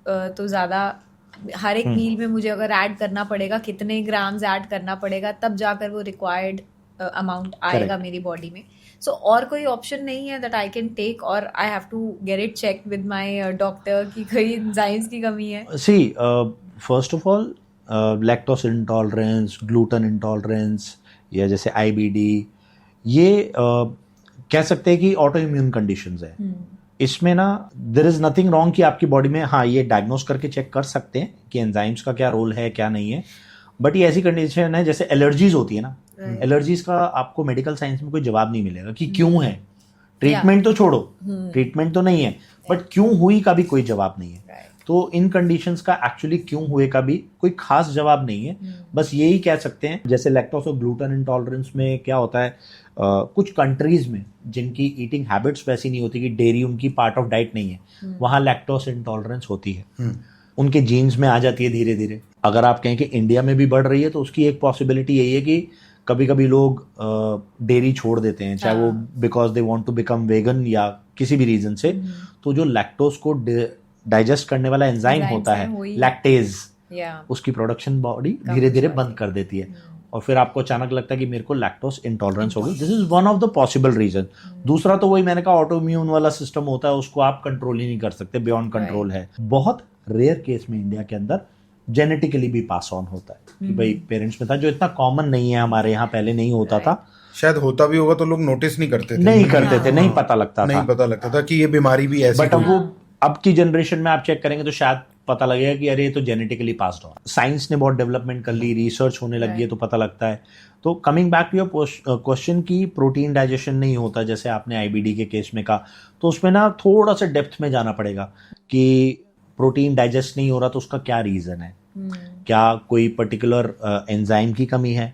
तो ज़्यादा हर एक मील में मुझे अगर ऐड करना पड़ेगा, कितने ग्राम्स ऐड करना पड़ेगा, तब जाकर वो रिक्वायर्ड अमाउंट आएगा मेरी बॉडी में। सो और कोई ऑप्शन नहीं है दैट आई कैन टेक, और I have to get it check with my doctor कि कोई एंजाइम्स की कमी है? See first of all lactose intolerance, gluten intolerance या जैसे आईबीडी, ये कह सकते हैं कि ऑटो इम्यून कंडीशंस है। इसमें ना देयर इज नथिंग रॉन्ग कि आपकी बॉडी में, हाँ ये डायग्नोस करके चेक कर सकते हैं कि एंजाइम्स का क्या रोल है क्या नहीं है, बट ये ऐसी कंडीशन है जैसे एलर्जीज होती है ना, एलर्जीज का आपको मेडिकल साइंस में कोई जवाब नहीं मिलेगा कि क्यों है। ट्रीटमेंट तो छोड़ो, ट्रीटमेंट तो नहीं है, बट क्यों हुई का भी कोई जवाब नहीं है। तो इन कंडीशंस का एक्चुअली क्यों हुए का भी कोई खास जवाब नहीं है। बस यही कह सकते हैं जैसे लैक्टोज और ग्लूटेन इंटॉलरेंस में क्या होता है, कुछ कंट्रीज में जिनकी ईटिंग हैबिट्स वैसी नहीं होती कि डेयरी उनकी पार्ट ऑफ डाइट नहीं है, वहां लैक्टोज इंटॉलरेंस होती है, उनके जीन्स में आ जाती है धीरे धीरे। अगर आप कहें कि इंडिया में भी बढ़ रही है तो उसकी एक पॉसिबिलिटी यही है कि कभी कभी लोग डेयरी छोड़ देते हैं, चाहे वो because they want to become vegan या किसी भी रीजन से। तो जो लैक्टोज को डाइजेस्ट करने वाला एंजाइम होता है लैक्टेज, उसकी प्रोडक्शन बॉडी धीरे धीरे बंद कर देती है, और फिर आपको अचानक लगता है कि मेरे को लैक्टोज इंटॉलरेंस हो गई। This is one of the possible reason. दूसरा तो वही मैंने कहा ऑटो इम्यून वाला सिस्टम होता है, उसको आप कंट्रोल ही नहीं कर सकते, बियॉन्ड कंट्रोल है। बहुत रेयर केस में इंडिया के अंदर जेनेटिकली भी पास ऑन होता है कि भाई पेरेंट्स में था, जो इतना कॉमन नहीं है हमारे यहाँ, पहले नहीं होता था। शायद होता भी होगा तो लोग नोटिस नहीं करते थे, नहीं पता लगता था कि ये बीमारी भी ऐसी। बट अब की जनरेशन में आप चेक करेंगे तो शायद पता लगेगा कि अरे ये तो जेनेटिकली पास्ड हो। साइंस ने बहुत डेवलपमेंट कर ली, रिसर्च होने लगी है तो पता लगता है। तो coming back to your question की प्रोटीन डाइजेशन नहीं होता जैसे आपने आईबीडी के केस में कहा, तो उसमें ना थोड़ा सा डेप्थ में जाना पड़ेगा कि प्रोटीन डाइजेस्ट नहीं हो रहा तो उसका क्या रीजन है। क्या कोई पर्टिकुलर एंजाइम की कमी है,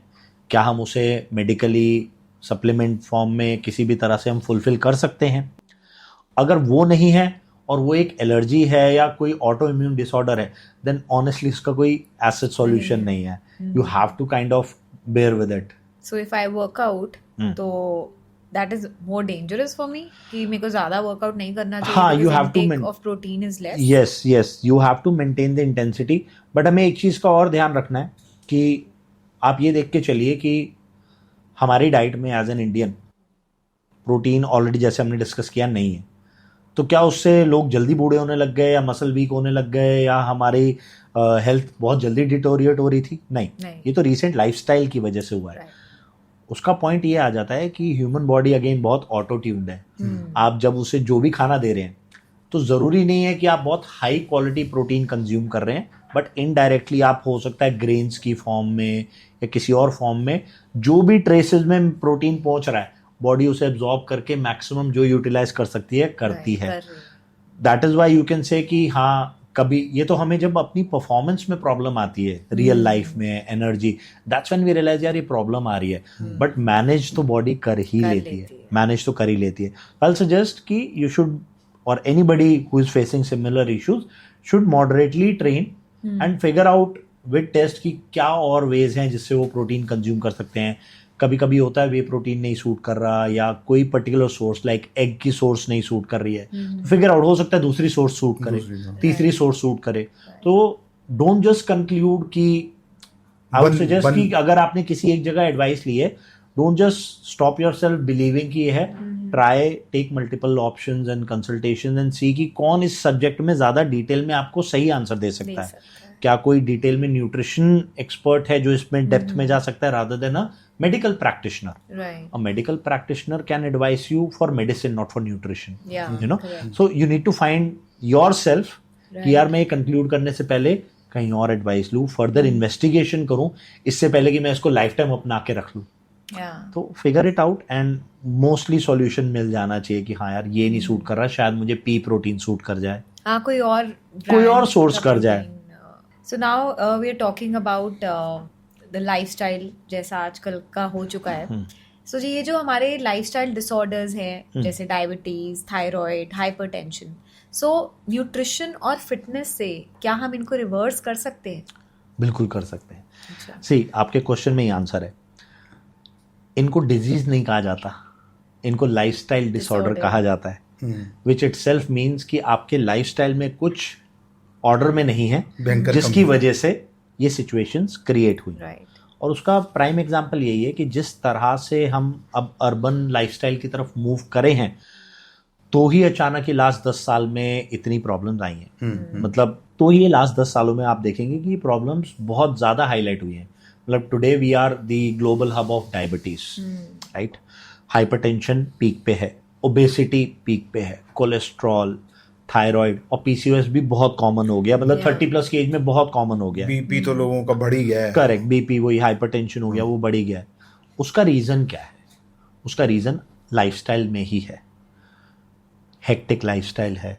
क्या हम उसे मेडिकली सप्लीमेंट फॉर्म में किसी भी तरह से हम फुलफिल कर सकते हैं। अगर वो नहीं है और वो एक एलर्जी है या कोई ऑटो इम्यून डिसऑर्डर है, देन ऑनेस्टली इसका कोई एसिड सॉल्यूशन नहीं है। You have to kind of bear with it. So if I work out तो that is more dangerous for me कि मेरे को ज्यादा वर्कआउट नहीं करना चाहिए। हाँ, you have to of protein is less. Yes you have to maintain the intensity, but हमें एक चीज का और ध्यान रखना है कि आप ये देख के चलिए कि हमारी डाइट में as an Indian protein already जैसे हमने डिस्कस किया नहीं है, तो क्या उससे लोग जल्दी बूढ़े होने लग गए या मसल वीक होने लग गए या हमारी हेल्थ बहुत जल्दी डिटोरिएट हो रही थी? नहीं, ये तो रिसेंट लाइफस्टाइल की वजह से हुआ है। उसका पॉइंट ये आ जाता है कि ह्यूमन बॉडी अगेन बहुत ऑटो ट्यून्ड है। आप जब उसे जो भी खाना दे रहे हैं तो जरूरी नहीं है कि आप बहुत हाई क्वालिटी प्रोटीन कंज्यूम कर रहे हैं, बट इनडायरेक्टली आप हो सकता है ग्रेन्स की फॉर्म में या किसी और फॉर्म में जो भी ट्रेसेस में प्रोटीन पहुंच रहा है, बॉडी उसे एब्जॉर्ब करके मैक्सिमम जो यूटिलाइज कर सकती है करती है। That is why you can say कि हाँ, कभी ये तो हमें जब अपनी परफॉर्मेंस में प्रॉब्लम आती है रियल लाइफ में, energy, that's when we realise यार ये प्रॉब्लम आ रही है, बट मैनेज तो बॉडी कर ही लेती है, मैनेज तो कर ही लेती है। आई सजेस्ट कि यू शुड, और anybody who is facing similar issues should moderately train and figure out with test कि क्या और वेज हैं जिससे वो प्रोटीन कंज्यूम कर सकते हैं। कभी कभी होता है वे प्रोटीन नहीं सूट कर रहा या कोई पर्टिकुलर सोर्स लाइक एग की सोर्स नहीं सूट कर रही है, फिगर आउट हो सकता है दूसरी सोर्स सूट करे, तीसरी सोर्स सूट करे। तो डोंट जस्ट कंक्लूड कि आई वुड सजेस्ट कि अगर आपने किसी एक जगह एडवाइस ली है, don't just stop yourself believing कि ये है, try take multiple options and consultations and see कि कौन इस सब्जेक्ट में ज्यादा डिटेल में आपको सही आंसर दे सकता है। क्या कोई डिटेल में न्यूट्रिशन एक्सपर्ट है जो इसमें डेप्थ में जा सकता है rather than a medical practitioner. Right. A medical practitioner can advise you for medicine, not for nutrition. Yeah. You know, correct. so you need to find yourself Right. कि यार मैं कंक्लूड करने से पहले कहीं और एडवाइस लूँ, फर्दर इन्वेस्टिगेशन करूँ, इससे पहले कि मैं इसको लाइफ टाइम अपना के रख लूँ. Yeah. तो figure it out and mostly solution मिल जाना चाहिए कि हाँ यार ये नहीं सूट कर रहा, शायद मुझे पी प्रोटीन सूट कर जाए, हाँ कोई और सोर्स कर जाए. So now we are talking about the lifestyle जैसा आजकल का हो चुका है. सो जी ये जो हमारे लाइफस्टाइल डिसऑर्डर्स हैं जैसे डायबिटीज, थायराइड, हाइपरटेंशन, सो न्यूट्रिशन और फिटनेस से क्या हम इनको रिवर्स कर सकते हैं? बिल्कुल कर सकते हैं. अच्छा. सी आपके क्वेश्चन में ही आंसर है. इनको डिजीज नहीं कहा जाता, इनको लाइफस्टाइल डिसऑर्डर कहा जाता है, विच इटसेल्फ मीन्स कि आपके लाइफस्टाइल में कुछ ऑर्डर में नहीं है जिसकी वजह से ये सिचुएशंस क्रिएट हुई. Right. और उसका प्राइम एग्जांपल यही है कि जिस तरह से हम अब अर्बन लाइफस्टाइल की तरफ मूव करे हैं तो ही अचानक ही लास्ट 10 साल में इतनी प्रॉब्लम्स आई हैं. मतलब तो ही लास्ट 10 सालों में आप देखेंगे कि प्रॉब्लम्स बहुत ज़्यादा हाईलाइट हुई हैं. मतलब today we are the global hub of diabetes, right. Hypertension peak पे है, ओबेसिटी पीक पे है, कोलेस्ट्रॉल, थायराइड और पीसीओएस भी बहुत कॉमन हो गया. मतलब 30+ की एज में बहुत कॉमन हो गया. बीपी तो लोगों का बढ़ ही गया है. करेक्ट, बीपी वही हाइपरटेंशन हो गया, वो बढ़ ही गया है. उसका रीजन क्या है? उसका रीजन लाइफस्टाइल में ही है. हेक्टिक लाइफस्टाइल है,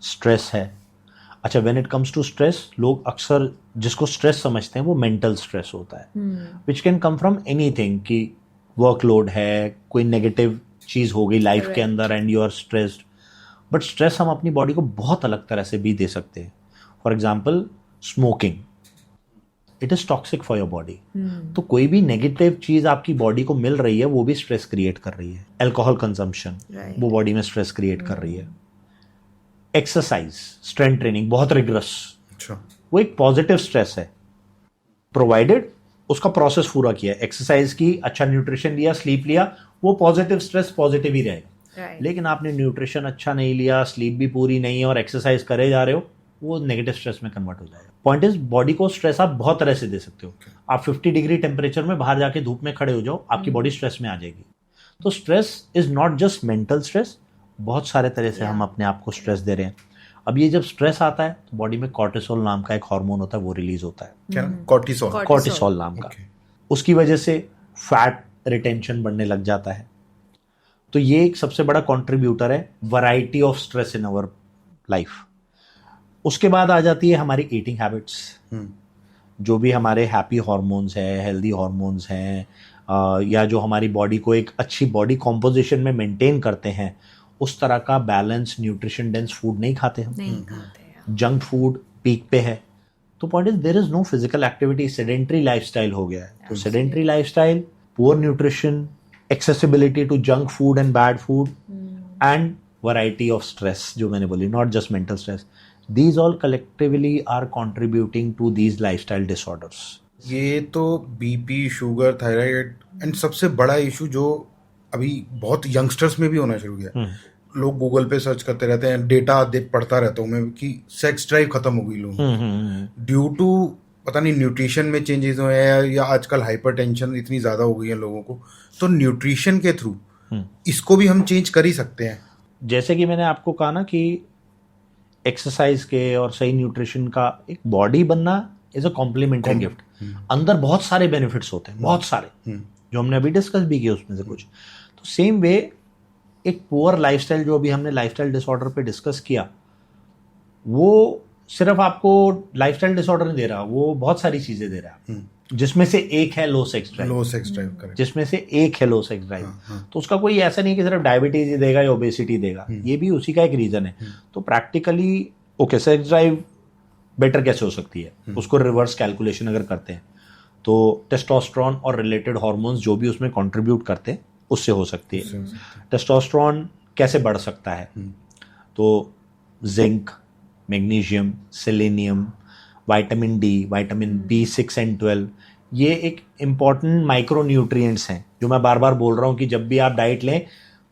स्ट्रेस है. अच्छा, when it comes to stress, लोग अक्सर जिसको स्ट्रेस समझते हैं वो मेंटल स्ट्रेस होता है, which can come from anything. कि वर्कलोड है, कोई नेगेटिव चीज हो गई लाइफ के अंदर and you are stressed. But stress हम अपनी बॉडी को बहुत अलग तरह से भी दे सकते हैं. For example smoking, it is toxic for your body. तो कोई भी नेगेटिव चीज आपकी बॉडी को मिल रही है वो भी स्ट्रेस क्रिएट कर रही है. अल्कोहल कंजम्पशन, वो बॉडी में स्ट्रेस क्रिएट कर रही है. एक्सरसाइज, स्ट्रेंथ ट्रेनिंग बहुत रिगरस, वो एक पॉजिटिव स्ट्रेस है, प्रोवाइडेड उसका प्रोसेस पूरा किया. एक्सरसाइज की, अच्छा न्यूट्रिशन लिया, स्लीप लिया, वो पॉजिटिव स्ट्रेस पॉजिटिव ही रहेगा. Right. लेकिन आपने न्यूट्रिशन अच्छा नहीं लिया, स्लीप भी पूरी नहीं है और एक्सरसाइज करे जा रहे हो, वो नेगेटिव स्ट्रेस में कन्वर्ट हो जाएगा. पॉइंट इज बॉडी को स्ट्रेस आप बहुत तरह से दे सकते हो. आप 50 डिग्री टेम्परेचर में बाहर जाके धूप में खड़े हो जाओ, आपकी बॉडी स्ट्रेस में आ जाएगी. तो stress is not just mental stress, बहुत सारे तरह से हम अपने आप को स्ट्रेस दे रहे हैं. अब ये जब स्ट्रेस आता है तो बॉडी में कॉर्टिसोल नाम का एक हार्मोन होता है, वो रिलीज होता है. क्या? कॉर्टिसोल नाम का. उसकी वजह से फैट रिटेंशन बढ़ने लग जाता है. तो ये एक सबसे बड़ा कंट्रीब्यूटर है variety of stress in our life. उसके बाद आ जाती है हमारी ईटिंग हैबिट्स. जो भी हमारे हैप्पी हार्मोन्स हैं, हेल्दी हार्मोन्स हैं, या जो हमारी बॉडी को एक अच्छी बॉडी कॉम्पोजिशन में मेंटेन करते हैं, उस तरह का बैलेंस न्यूट्रिशन डेंस फूड नहीं खाते हम. जंक फूड पीक पे है. तो point is there is no physical activity, sedentary lifestyle हो गया है. तो sedentary lifestyle, poor nutrition, accessibility to junk food and bad food, and variety of stress जो मैंने बोली, not just mental stress, these all collectively are contributing to these lifestyle disorders. ये तो बीपी, शुगर, थायराइड एंड सबसे बड़ा इशू जो अभी बहुत यंगस्टर्स में भी होना शुरू किया. लोग गूगल पे सर्च करते रहते हैं, डेटा पढ़ता रहता हूँ मैं कि सेक्स ड्राइव खत्म हो गई लोगों ड्यू टू पता नहीं न्यूट्रिशन में चेंजेस हुए हैं या आजकल हाइपरटेंशन इतनी ज़्यादा हो गई है लोगों को. तो न्यूट्रिशन के थ्रू इसको भी हम चेंज कर ही सकते हैं. जैसे कि मैंने आपको कहा ना कि एक्सरसाइज के और सही न्यूट्रिशन का एक बॉडी बनना इज अ कॉम्प्लीमेंट्री गिफ्ट. अंदर बहुत सारे बेनिफिट्स होते हैं, बहुत सारे, जो हमने अभी डिस्कस भी किए उसमें से कुछ. तो सेम वे एक पुअर लाइफस्टाइल जो अभी हमने लाइफस्टाइल डिसऑर्डर पे डिस्कस किया, वो सिर्फ आपको लाइफस्टाइल डिसऑर्डर नहीं दे रहा, वो बहुत सारी चीजें दे रहा है. जिसमें से एक है लो सेक्स ड्राइव, करेक्ट. जिसमें से एक है लो सेक्स ड्राइव. तो उसका कोई ऐसा नहीं कि सिर्फ डायबिटीज ही देगा या ओबेसिटी देगा, ये भी उसी का एक रीजन है. तो practically okay, sex drive better कैसे हो सकती है, उसको रिवर्स कैलकुलेशन अगर करते हैं तो टेस्टोस्टेरोन और रिलेटेड हार्मोन्स जो भी उसमें कंट्रीब्यूट करते हैं उससे हो सकती है. टेस्टोस्टेरोन कैसे बढ़ सकता है? तो zinc, magnesium, selenium, vitamin D, vitamin B6 and 12, ये एक इम्पॉर्टेंट माइक्रो न्यूट्रिएंट्स हैं जो मैं बार बार बोल रहा हूँ कि जब भी आप डाइट लें,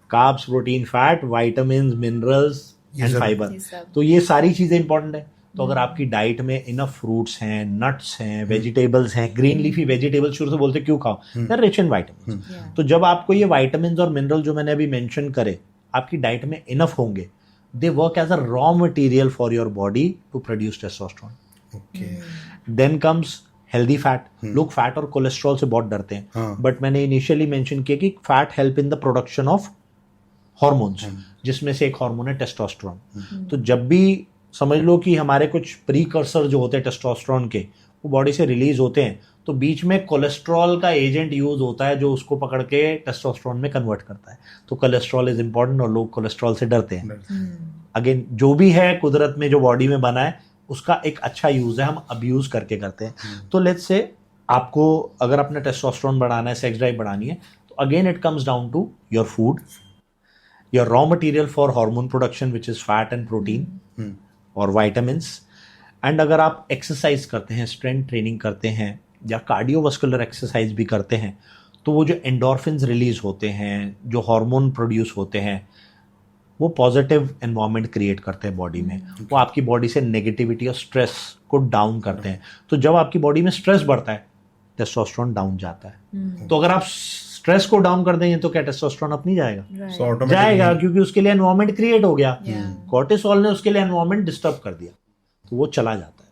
carbs, protein, fat, vitamin, minerals and fibre, तो ये सारी चीज़ें इंपॉर्टेंट है. तो अगर आपकी डाइट में इनफ फ्रूट्स हैं, नट्स हैं, वेजिटेबल्स हैं, ग्रीन लीफी वेजिटेबल्स शुरू से बोलते क्यों खाओ, they are rich in vitamins. तो जब आपको ये विटामिन्स और मिनरल जो मैंने अभी मेंशन करे आपकी डाइट में इनफ होंगे, they work as a raw material for your body to produce testosterone. Then comes healthy fat. लोग फैट और कोलेस्ट्रॉल से बहुत डरते हैं, बट मैंने इनिशियली मेंशन किया कि fat help in the production of hormones, जिसमें से एक हार्मोन है टेस्टोस्टेरोन। तो जब भी समझ लो कि हमारे कुछ प्रीकर्सर जो होते हैं टेस्टोस्टेरोन के, वो बॉडी से रिलीज होते हैं, तो बीच में कोलेस्ट्रॉल का एजेंट यूज होता है जो उसको पकड़ के टेस्टोस्टेरोन में कन्वर्ट करता है। तो कोलेस्ट्रॉल इज इंपॉर्टेंट और लोग कोलेस्ट्रॉल से डरते हैं। अगेन जो भी है कुदरत में जो बॉडी में बना है उसका एक अच्छा यूज है, हम अब्यूज करके करते हैं। तो लेट्स से आपको अगर अपना टेस्टोस्टेरोन बढ़ाना है, सेक्स ड्राइव बढ़ानी है, तो again it comes down to your food, your raw material for hormone production which is fat and protein और विटामिन्स। एंड अगर आप एक्सरसाइज करते हैं, स्ट्रेंथ ट्रेनिंग करते हैं या कार्डियोवास्कुलर एक्सरसाइज भी करते हैं, तो वो जो एंडोर्फिन्स रिलीज होते हैं, जो हार्मोन प्रोड्यूस होते हैं, वो पॉजिटिव एनवायरनमेंट क्रिएट करते हैं बॉडी में। वो आपकी बॉडी से नेगेटिविटी और स्ट्रेस को डाउन करते हैं। तो जब आपकी बॉडी में स्ट्रेस बढ़ता है, टेस्टोस्टेरोन डाउन जाता है। तो अगर आप स्ट्रेस को डाउन कर देंगे तो क्या टेस्टोस्टेरोन अप नहीं जाएगा? जाएगा, क्योंकि उसके लिए एनवायरनमेंट क्रिएट हो गया। कोर्टिसोल ने उसके लिए एनवायरनमेंट डिस्टर्ब कर दिया, तो वो चला जाता है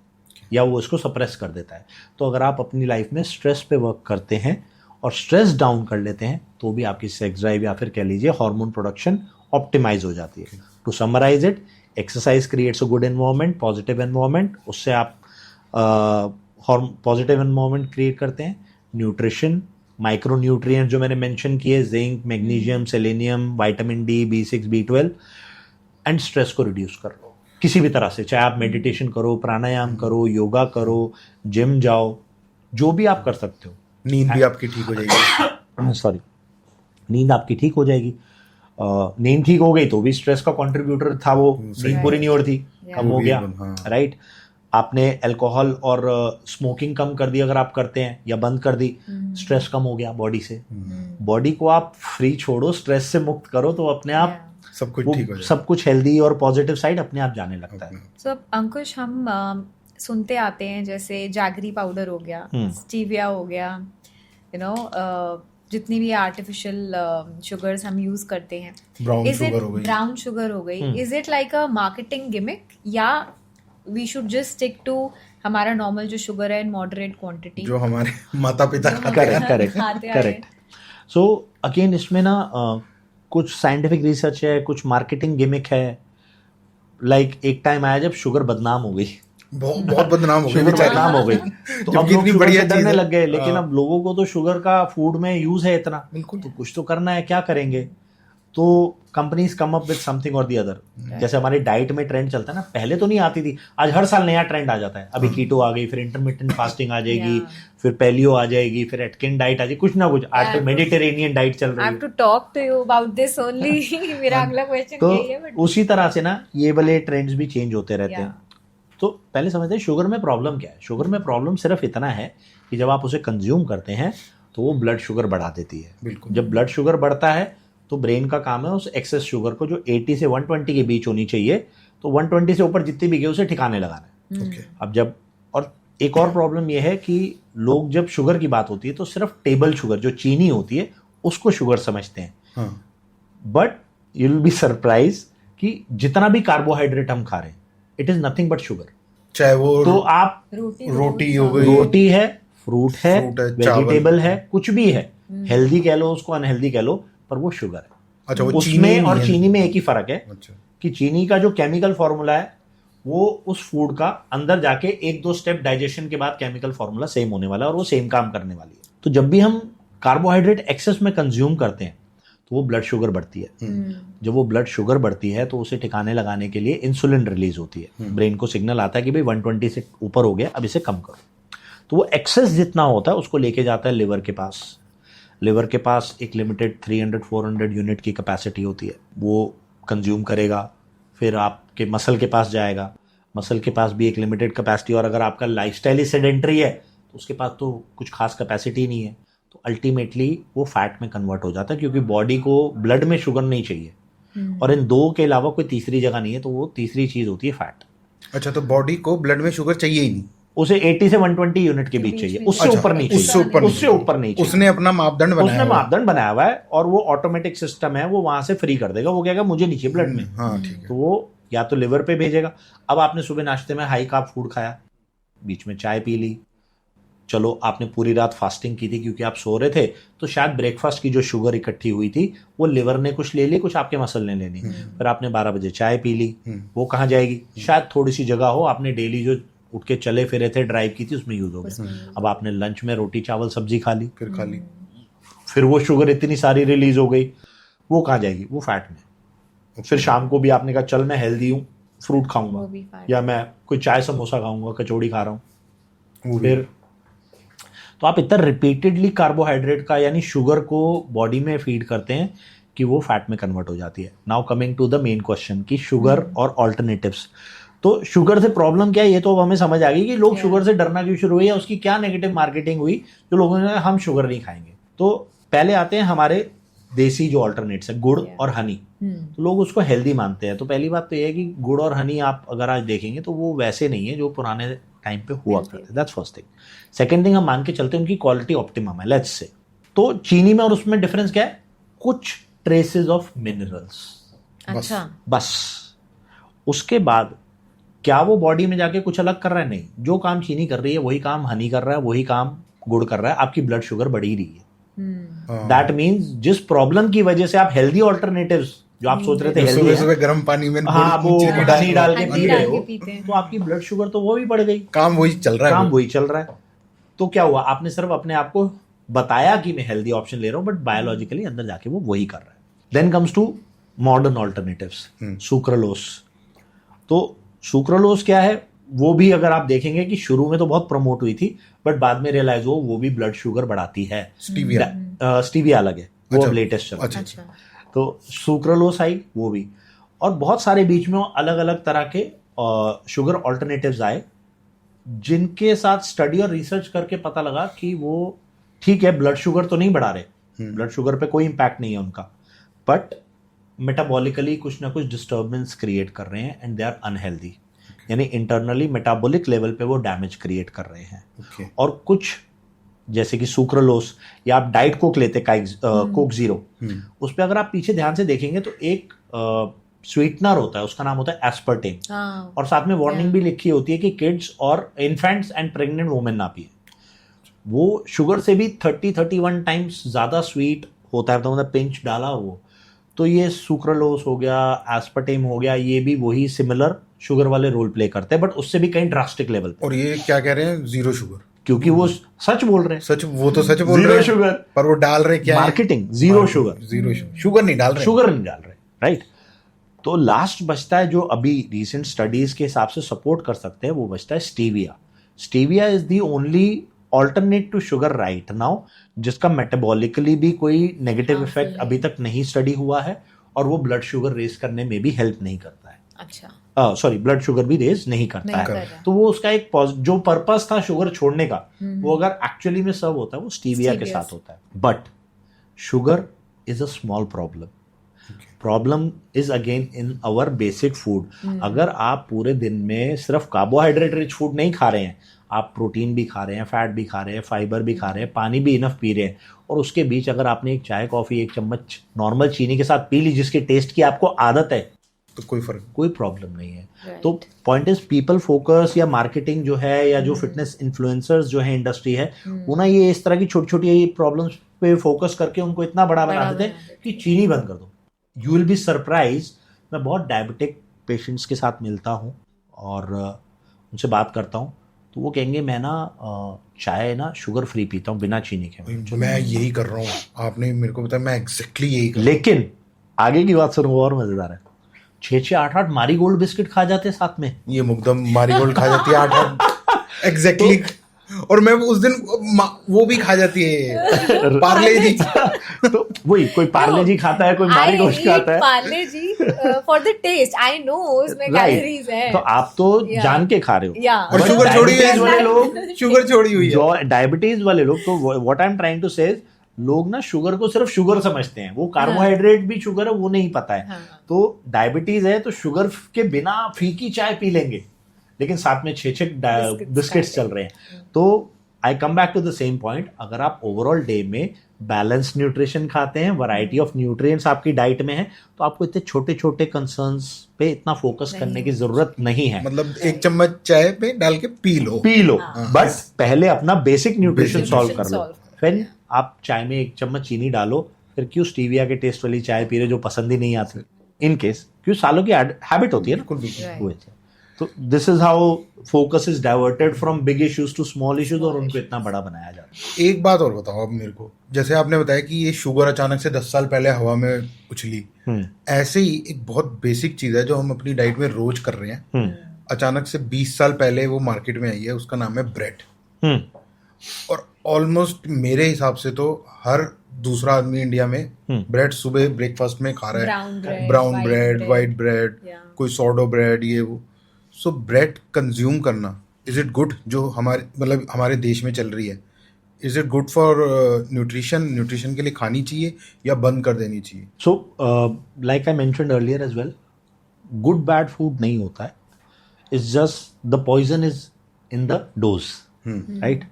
या वो उसको सप्रेस कर देता है। तो अगर आप अपनी लाइफ में स्ट्रेस पे वर्क करते हैं और स्ट्रेस डाउन कर लेते हैं, तो भी आपकी सेक्स ड्राइव या फिर कह लीजिए हार्मोन प्रोडक्शन ऑप्टिमाइज हो जाती है। To summarise it, exercise creates a good environment, positive environment, उससे आप पॉजिटिव एनवायरनमेंट क्रिएट करते हैं। न्यूट्रिशन, माइक्रो न्यूट्रिएंट्स जो मैंने मेंशन किए, zinc, magnesium, selenium, vitamin D, B6, B12, and stress को रिड्यूस कर लो किसी भी तरह से, चाहे आप मेडिटेशन करो, प्राणायाम करो, योगा करो, जिम जाओ, जो भी आप कर सकते हो। नींद भी आपकी ठीक हो जाएगी। सॉरी, नींद आपकी ठीक हो जाएगी। नींद ठीक हो गई तो भी स्ट्रेस का कंट्रीब्यूटर था वो, नींद पूरी नहीं हो रही थी, कम हो गया, राइट। आपने अल्कोहल और स्मोकिंग कम कर दी अगर आप करते हैं या बंद कर दी, स्ट्रेस कम हो गया बॉडी से। बॉडी को आप फ्री छोड़ो, स्ट्रेस से मुक्त करो, तो अपने आप सब कुछ ठीक हो जाए, सब कुछ हेल्दी और पॉजिटिव साइड अपने आप जाने लगता है। So, अंकुश, हम सुनते आते हैं जैसे जैगरी पाउडर हो गया, स्टीविया हो गया, यू नो जितनी भी आर्टिफिशियल शुगर्स हम यूज करते हैं, ब्राउन शुगर हो गई, is it like a marketing gimmick, या we should just stick to हमारा नॉर्मल जो शुगर है इन मॉडरेट क्वांटिटी जो हमारे माता पिता करेक्ट। सो अगेन इसमें ना कुछ साइंटिफिक रिसर्च है, कुछ मार्केटिंग गिमिक है। लाइक एक टाइम आया जब शुगर बदनाम हो गई, बहुत बदनाम हो गई, बदनाम हो गई, तो अब लोग शुगर से डरने लग गए। लेकिन अब लोगों को तो शुगर का फूड में यूज है इतना, तो कुछ तो करना है, क्या करेंगे? तो companies come up with something और दी अदर। जैसे हमारी डाइट में ट्रेंड चलता है ना, पहले तो नहीं आती थी, आज हर साल नया ट्रेंड आ जाता है। अभी कीटो आ गई, फिर इंटरमिटेंट फास्टिंग आ जाएगी, फिर पैलियो आ जाएगी, फिर एटकिन डाइट आ जाएगी, कुछ ना कुछ। आज तो मेडिटेरेनियन डाइट चल रही है। I have to talk to you about this only. मेरा अगला क्वेश्चन यही है। तो उसी तरह से ना ये वाले ट्रेंड्स भी चेंज होते रहते हैं। तो पहले समझते हैं शुगर में प्रॉब्लम क्या है। शुगर में प्रॉब्लम सिर्फ इतना है कि जब आप उसे कंज्यूम करते हैं तो वो ब्लड शुगर बढ़ा देती है। जब ब्लड शुगर बढ़ता है तो ब्रेन का काम है उस एक्सेस शुगर को, जो 80 से 120 के बीच होनी चाहिए, तो 120 से ऊपर जितनी भी गई उसे ठिकाने लगाना है। अब जब, और एक और प्रॉब्लम यह है कि लोग जब शुगर की बात होती है तो सिर्फ टेबल शुगर जो चीनी होती है उसको शुगर समझते हैं। But you will be surprise कि जितना भी कार्बोहाइड्रेट हम खा रहे हैं, it is nothing but sugar. चाहे वो तो आप रोटी हो गई, रोटी है, फ्रूट है, वेजिटेबल है, कुछ भी है, हेल्दी कह लो उसको, अनहेल्दी कह लो, पर वो शुगर है। अच्छा, वो उसमें और चीनी में एक ही फर्क है कि चीनी का जो केमिकल फॉर्मूला है वो उस फूड का अंदर जाके 1-2 स्टेप डाइजेशन के बाद केमिकल फॉर्मूला सेम होने वाला है और वो सेम काम करने वाली है। तो जब भी हम कार्बोहाइड्रेट एक्सेस में कंज्यूम करते हैं तो वो ब्लड शुगर बढ़ती है। जब वो ब्लड शुगर बढ़ती है तो उसे ठिकाने लगाने के लिए इंसुलिन रिलीज होती है। ब्रेन को सिग्नल आता है कि भाई 120 से ऊपर हो गया, अब इसे कम करो। तो वो एक्सेस जितना होता है उसको लेके जाता है लिवर के पास। लिवर के पास एक लिमिटेड 300-400 यूनिट की कैपेसिटी होती है, वो कंज्यूम करेगा, फिर आपके मसल के पास जाएगा, मसल के पास भी एक लिमिटेड कैपेसिटी, और अगर आपका लाइफस्टाइल ही सेडेंटरी है तो उसके पास तो कुछ खास कैपेसिटी नहीं है। तो अल्टीमेटली वो फैट में कन्वर्ट हो जाता है, क्योंकि बॉडी को ब्लड में शुगर नहीं चाहिए और इन दो के अलावा कोई तीसरी जगह नहीं है, तो वो तीसरी चीज होती है फैट। अच्छा, तो बॉडी को ब्लड में शुगर चाहिए ही नहीं, उसे 80 से 120 यूनिट के बीच चाहिए, उससे ऊपर नहीं चाहिए, उससे ऊपर नहीं चाहिए। उसने अपना मापदंड बनाया हुआ है और वो ऑटोमेटिक सिस्टम है, वो वहां से फ्री कर देगा। वो कहेगा मुझे नहीं चाहिए ब्लड में, हाँ ठीक है। तो वो या तो लिवर पे भेजेगा। अब आपने सुबह नाश्ते में हाई कार्ब फूड खाया, बीच में चाय पी ली, चलो आपने पूरी रात फास्टिंग की थी क्योंकि आप सो रहे थे, तो शायद ब्रेकफास्ट की जो शुगर इकट्ठी हुई थी वो लिवर ने कुछ ले ली, कुछ आपके मसल ने लेनी। फिर आपने 12 बजे चाय पी ली, वो कहाँ जाएगी? शायद थोड़ी सी जगह हो, आपने डेली जो उठ के चले फिरे थे, ड्राइव की थी, उसमें यूज हो गया। अब आपने लंच में रोटी चावल सब्जी खा ली, फिर वो शुगर इतनी सारी रिलीज हो गई, वो कहाँ जाएगी? वो फैट में। फिर शाम को भी आपने कहा चल मैं हेल्दी हूँ, फ्रूट खाऊंगा, या मैं कोई चाय समोसा खाऊंगा, कचौड़ी खा रहा हूँ। फिर तो आप इतना रिपीटेडली कार्बोहाइड्रेट का यानी शुगर को बॉडी में फीड करते हैं कि वो फैट में कन्वर्ट हो जाती है। Now coming to the main question कि शुगर और ऑल्टरनेटिव्स। तो शुगर से प्रॉब्लम क्या है, ये तो हमें समझ आ गई कि लोग शुगर से डरना क्यों शुरू हुई, या उसकी क्या नेगेटिव मार्केटिंग हुई जो लोगों ने हम शुगर नहीं खाएंगे। तो पहले आते हैं हमारे देसी जो ऑल्टरनेट्स है, गुड़ और हनी। तो लोग उसको हेल्दी मानते हैं। तो पहली बात तो ये है कि गुड़ और हनी आप अगर आज देखेंगे तो वो वैसे नहीं है जो पुराने टाइम पे हुआ करते। That's first thing. Second thing, हम मान के चलते हैं उनकी क्वालिटी ऑप्टिमम है, लेट्स से। तो चीनी में और उसमें डिफरेंस क्या है? कुछ ट्रेसेस ऑफ मिनरल्स, अच्छा बस। उसके बाद क्या वो बॉडी में जाके कुछ अलग कर रहा है? नहीं। जो काम चीनी कर रही है वही काम हनी कर रहा है, वही काम गुड़ कर रहा है। आपकी ब्लड शुगर बढ़ ही रही है। दैट मीन्स जिस प्रॉब्लम की वजह से आप हेल्दी ऑल्टरनेटिव्स जो आप सोच रहे थे हेल्दी है, गर्म पानी में वो हनी डाल के पी रहे हो, तो आपकी ब्लड शुगर तो वो भी बढ़ गई। काम वही चल रहा है। तो क्या हुआ? आपने सिर्फ अपने आप को बताया कि मैं हेल्दी ऑप्शन ले रहा हूं, बट बायोलॉजिकली अंदर जाके वो वही कर रहा है। Then comes to modern alternatives, sucralose. तो सुक्रालोस क्या है? वो भी अगर आप देखेंगे कि शुरू में तो बहुत प्रमोट हुई थी, बट बाद में रियलाइज हो वो भी ब्लड शुगर बढ़ाती है। स्टीविया अलग है, वो अब लेटेस्ट चल रहा है। तो सुक्रालोस आई, वो भी। और बहुत सारे बीच में अलग अलग तरह के शुगर ऑल्टरनेटिव्स आए, जिनके साथ स्टडी और रिसर्च करके पता लगा कि वो ठीक है, ब्लड शुगर तो नहीं बढ़ा रहे, ब्लड शुगर पे कोई इंपैक्ट नहीं है उनका, बट मेटाबॉलिकली कुछ ना कुछ डिस्टर्बेंस क्रिएट कर रहे हैं एंड दे आर अनहेल्दी। यानी इंटरनली मेटाबॉलिक लेवल पे वो डैमेज क्रिएट कर रहे हैं। और कुछ जैसे कि सुक्रालोस, या आप डाइट कोक लेते कोक जीरो, उस पर अगर आप पीछे ध्यान से देखेंगे तो एक स्वीटनर होता है, उसका नाम होता है एस्पर्टेम। और साथ में वार्निंग भी लिखी होती है कि किड्स और इन्फेंट्स एंड प्रेग्नेंट वुमेन ना पिए। वो शुगर से भी 30-31 टाइम्स ज्यादा स्वीट होता है, तो मतलब पिंच डाला वो। तो ये सुक्रालोस हो गया, एस्पर्टेम हो गया, ये भी वही सिमिलर शुगर वाले रोल प्ले करते हैं, बट उससे भी कहीं ड्रास्टिक लेवल पे। और ये क्या कह रहे हैं? जीरो शुगर, क्योंकि वो सच बोल रहे हैं। सच, वो तो सच बोल रहे हैं, शुगर, पर वो डाल रहे क्या? मार्केटिंग, जीरो शुगर, शुगर नहीं डाल रहे, राइट। तो लास्ट बचता है जो अभी रिसेंट स्टडीज के हिसाब से सपोर्ट कर सकते हैं, वो बचता है stevia. Stevia is the only alternate to sugar right now, जिसका मेटाबॉलिकली भी कोई नेगेटिव इफेक्ट अभी तक नहीं स्टडी हुआ है, और वो ब्लड शुगर रेज करने में भी हेल्प नहीं करता है। अच्छा, सॉरी, ब्लड शुगर भी रेज नहीं करता है। तो वो उसका एक जो पर्पस था शुगर छोड़ने का, वो अगर एक्चुअली में सर्व होता है वो स्टीविया के साथ होता है। But sugar is a small problem is again in our basic food. अगर आप पूरे दिन में सिर्फ कार्बोहाइड्रेट रिच फूड नहीं खा रहे हैं, आप प्रोटीन भी खा रहे हैं, फैट भी खा रहे हैं, फाइबर भी खा रहे हैं, पानी भी इनफ पी रहे हैं, और उसके बीच अगर आपने एक चाय कॉफी 1 चम्मच नॉर्मल चीनी के साथ पी ली, जिसके टेस्ट की आपको आदत है, तो कोई प्रॉब्लम नहीं है। तो पॉइंट इज पीपल फोकस, या मार्केटिंग जो है, या जो फिटनेस इन्फ्लुएंसर्स जो है इंडस्ट्री है, वो ना ये इस तरह की छोटी छोटी प्रॉब्लम्स पे फोकस करके उनको इतना बड़ा बना देते हैं कि चीनी बंद कर दो। You will be surprise. मैं बहुत डायबिटिक पेशेंट्स के साथ मिलता हूँ और उनसे बात करता हूँ, तो वो कहेंगे मैं ना चाय ना शुगर फ्री पीता हूँ बिना चीनी के। मैं यही कर रहा हूँ, आपने मेरे को बताया, मैं एग्जैक्टली यही कर। लेकिन आगे की बात सुनो, और मजेदार है। 6-8 मारी गोल्ड बिस्किट खा जाते साथ में। ये मुकदम मारी गोल्ड खा जाती है 8 एग्जैक्टली। और मैं उस दिन वो भी खा जाती है पार्ले जी। तो वही, कोई पार्ले जी खाता है, कोई मारी गोल्ड खाता है। Parle G for the taste, I know उसमें कैलोरीज है। तो आप तो जान के खा रहे हो। और शुगर छोड़ी हुई वाले लोग, शुगर छोड़ी हुई है, डायबिटीज वाले लोग। तो what I am trying to say, लोग ना शुगर को सिर्फ शुगर समझते हैं, वो कार्बोहाइड्रेट भी शुगर है वो नहीं पता है। तो डायबिटीज है तो शुगर के बिना फीकी चाय पी लेंगे, लेकिन साथ में 6 बिस्किट्स चल रहे हैं। तो I come back to the same point, अगर आप ओवरऑल डे में बैलेंस न्यूट्रिशन खाते हैं, वैरायटी ऑफ न्यूट्रिएंट्स आपकी डाइट में है, तो आपको इतने छोटे छोटे कंसर्न्स पे इतना फोकस करने की जरूरत नहीं है। मतलब 1 चम्मच चाय पे डाल के पी लो बट पहले अपना बेसिक न्यूट्रिशन सॉल्व कर लो। फिर आप चाय में 1 चम्मच चीनी डालो, फिर क्यों स्टीविया के टेस्ट वाली चाय पी रहे जो पसंद ही नहीं आती, इन केस क्यों सालों की हैबिट होती है ना। तो this is how focus is diverted from big issues to small issues, और उनको इतना बड़ा बनाया जाता है। एक बात और बताओ आप मेरे को, जैसे आपने बताया कि ये शुगर अचानक से 10 साल पहले हवा में उछली, ऐसे ही एक बहुत बेसिक चीज है जो हम अपनी डाइट में रोज कर रहे हैं, अचानक से 20 साल पहले वो मार्केट में आई है, उसका नाम है ब्रेड। और ऑलमोस्ट मेरे हिसाब से तो हर दूसरा आदमी इंडिया में ब्रेड सुबह ब्रेकफास्ट में खा रहा है, ब्राउन ब्रेड, व्हाइट ब्रेड, कोई सॉर्डो ब्रेड, ये वो। सो ब्रेड कंज्यूम करना, इज इट गुड? जो हमारे मतलब हमारे देश में चल रही है, is it good for nutrition के लिए खानी चाहिए या बंद कर देनी चाहिए? So like I mentioned earlier as well, good bad food नहीं होता है, it's just the poison is in the dose, right?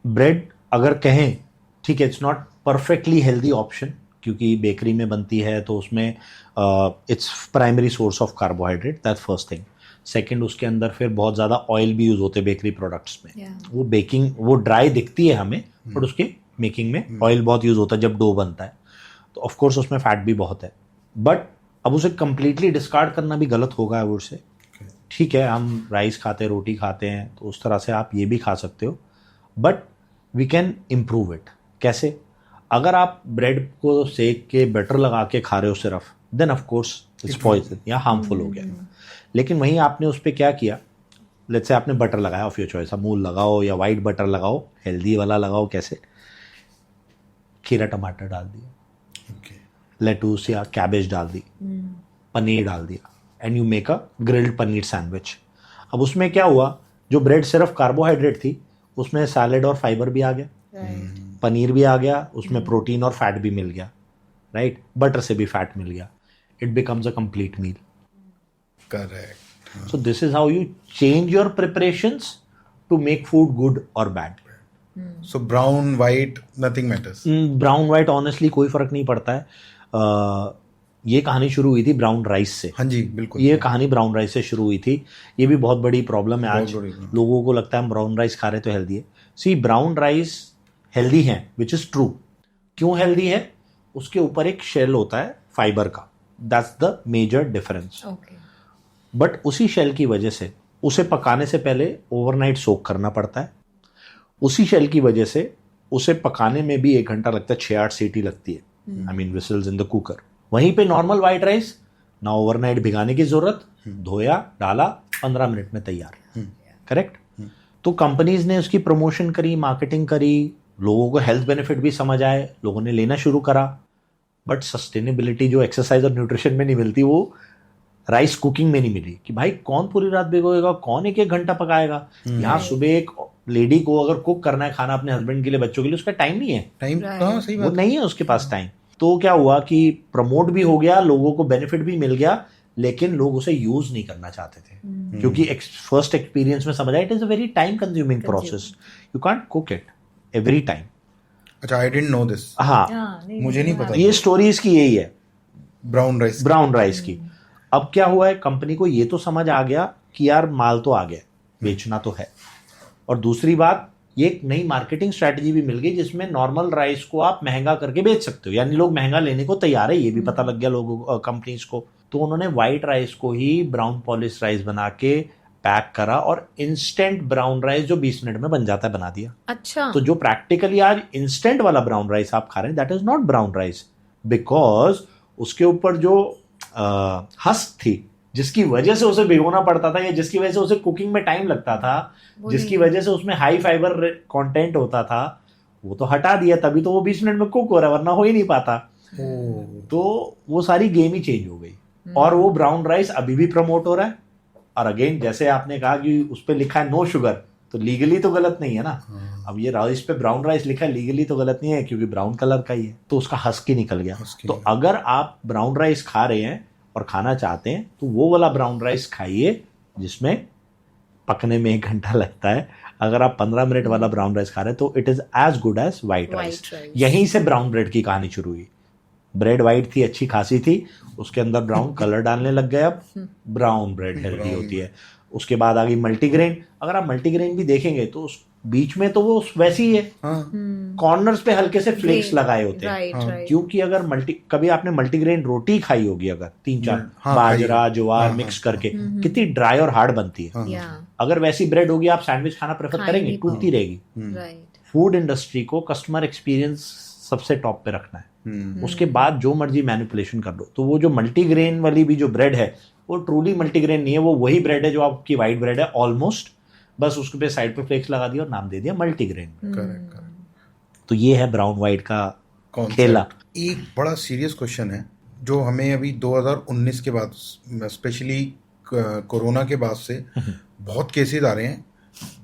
Bread अगर कहें ठीक है, it's not perfectly healthy option, क्योंकि बेकरी में बनती है तो उसमें its primary source of carbohydrate, that's first thing. Second, उसके अंदर फिर बहुत ज़्यादा ऑयल भी यूज होते हैं बेकरी प्रोडक्ट्स में। वो बेकिंग, वो ड्राई दिखती है हमें, बट उसके मेकिंग में ऑयल बहुत यूज होता है जब डो बनता है, तो ऑफ कोर्स उसमें फैट भी बहुत है। बट अब उसे कंप्लीटली डिस्कार्ड करना भी गलत होगा आई वुड से। ठीक है, हम राइस खाते हैं, रोटी खाते हैं, तो उस तरह से आप ये भी खा सकते हो, but we can improve it. कैसे? अगर आप ब्रेड को सेक के बटर लगा के खा रहे हो सिर्फ, then of course it's poison या हार्मफुल हो गया। लेकिन वहीं आपने उस पर क्या किया, लेट्स से आपने बटर लगाया ऑफ योर चॉइस, अमूल लगाओ या वाइट बटर लगाओ, हेल्दी वाला लगाओ, कैसे? खीरा टमाटर डाल दिया, लेटूस या कैबेज डाल दी, पनीर डाल दिया, and you make a grilled paneer sandwich. अब उसमें क्या हुआ, जो ब्रेड सिर्फ कार्बोहाइड्रेट थी, उसमें सैलेड और फाइबर भी आ गया, पनीर भी आ गया, उसमें प्रोटीन और फैट भी मिल गया, राइट? बटर से भी फैट मिल गया, it becomes a complete meal. Correct. So this is how you change your preparations to make food good or bad. So brown, white, nothing matters. Brown, white, honestly कोई फर्क नहीं पड़ता है। ये कहानी शुरू हुई थी ब्राउन राइस से। हाँ जी, बिल्कुल। ये कहानी ब्राउन राइस से शुरू हुई थी। ये भी बहुत बड़ी प्रॉब्लम है आज, लोगों को लगता है हम ब्राउन राइस खा रहे तो हेल्दी है। सी, ब्राउन राइस हेल्दी है, विच इज ट्रू। क्यों हेल्दी है? उसके ऊपर एक शेल होता है फाइबर का, that's the major difference. But उसी शेल की वजह से उसे पकाने से पहले ओवरनाइट सोक करना पड़ता है। उसी शेल की वजह से उसे पकाने में भी 1 घंटा लगता है, 6-8 सीटी लगती है, I mean whistles in the cooker. वहीं पे नॉर्मल वाइट राइस, ना ओवरनाइट भिगाने की जरूरत, धोया, डाला, 15 मिनट में तैयार। करेक्ट? तो कंपनीज ने उसकी प्रमोशन करी, मार्केटिंग करी, लोगों को हेल्थ बेनिफिट भी समझ आए, लोगों ने लेना शुरू करा। बट सस्टेनेबिलिटी जो एक्सरसाइज और न्यूट्रिशन में नहीं मिलती, वो राइस कुकिंग में नहीं मिली। कि भाई कौन पूरी रात भिगोएगा, कौन 1-1 घंटा पकाएगा? यहाँ सुबह एक लेडी को अगर कुक करना है खाना अपने हस्बैंड के लिए, बच्चों के लिए, उसका टाइम नहीं है, सही वो नहीं है उसके पास टाइम। तो क्या हुआ कि प्रमोट भी हो गया, लोगों को बेनिफिट भी मिल गया, लेकिन लोग उसे यूज नहीं करना चाहते थे, क्योंकि फर्स्ट एक्सपीरियंस में समझ आया it is a very time consuming process, you can't cook it every time. अच्छा, आई डिडंट नो दिस। हाँ, मुझे नहीं पता। ये स्टोरी इसकी यही है, ब्राउन राइस की। अब क्या हुआ है, कंपनी को ये तो समझ आ गया कि यार माल तो आ गया, बेचना तो है। और दूसरी बात, ये एक नई मार्केटिंग स्ट्रैटेजी भी मिल गई जिसमें नॉर्मल राइस को आप महंगा करके बेच सकते हो, यानी लोग महंगा लेने को तैयार है, ये भी पता लग गया लोगों, कंपनीज को। तो उन्होंने व्हाइट राइस को ही ब्राउन पॉलिश राइस बना के पैक करा, और इंस्टेंट ब्राउन राइस जो 20 मिनट में बन जाता है, बना दिया। अच्छा। तो जो प्रैक्टिकली आज इंस्टेंट वाला ब्राउन राइस आप खा रहे हैं, that is not brown rice, because उसके ऊपर जो हस्क थी, जिसकी वजह से उसे भिगोना पड़ता था, या जिसकी वजह से उसे कुकिंग में टाइम लगता था, जिसकी वजह से उसमें हाई फाइबर कंटेंट होता था, वो तो हटा दिया, तभी तो वो 20 मिनट में कुक हो रहा है, वरना हो ही नहीं पाता। तो वो सारी गेम ही चेंज हो गई, और वो ब्राउन राइस अभी भी प्रमोट हो रहा है। और अगेन, जैसे आपने कहा कि उस पर लिखा है नो शुगर, तो लीगली तो गलत नहीं है ना। अब ये राइस पे ब्राउन राइस लिखा है, लीगली तो गलत नहीं है, क्योंकि ब्राउन कलर का ही है, तो उसका हस्क ही निकल गया। तो अगर आप ब्राउन राइस खा रहे हैं और खाना चाहते हैं, तो वो वाला ब्राउन राइस खाइए जिसमें पकने में 1 घंटा लगता है, अगर आप 15 मिनट वाला ब्राउन राइस खा रहे हैं तो it is as good as white rice. यहीं से ब्राउन ब्रेड की कहानी शुरू हुई। ब्रेड वाइट थी, अच्छी खासी थी, उसके अंदर ब्राउन कलर डालने लग गए, अब ब्राउन ब्रेड हेल्दी होती है। उसके बाद आ गई मल्टीग्रेन। अगर आप मल्टीग्रेन भी देखेंगे तो उस बीच में तो वो वैसी ही है, कॉर्नर्स पे हल्के से फ्लेक्स लगाए होते हैं। क्योंकि अगर कभी आपने मल्टीग्रेन रोटी खाई होगी, अगर 3-4 बाजरा ज्वार मिक्स करके, कितनी ड्राई और हार्ड बनती है। अगर वैसी ब्रेड होगी आप सैंडविच खाना प्रेफर करेंगे? टूटती रहेगी। फूड इंडस्ट्री को कस्टमर एक्सपीरियंस सबसे टॉप पे रखना है। उसके बाद जो मर्जी मैनिपुलेशन कर लो। तो वो जो मल्टीग्रेन वाली भी जो ब्रेड है वो ट्रूली मल्टीग्रेन नहीं है, वो वही ब्रेड है जो आपकी व्हाइट ब्रेड है ऑलमोस्ट, बस उसके पे साइड पे फ्लेक्स लगा दिया और नाम दे दिया मल्टीग्रेन। तो ये है ब्राउन व्हाइट का खेला। एक बड़ा सीरियस क्वेश्चन है जो हमें अभी 2019 के बाद, स्पेशली कोरोना के बाद से बहुत केसेस आ रहे हैं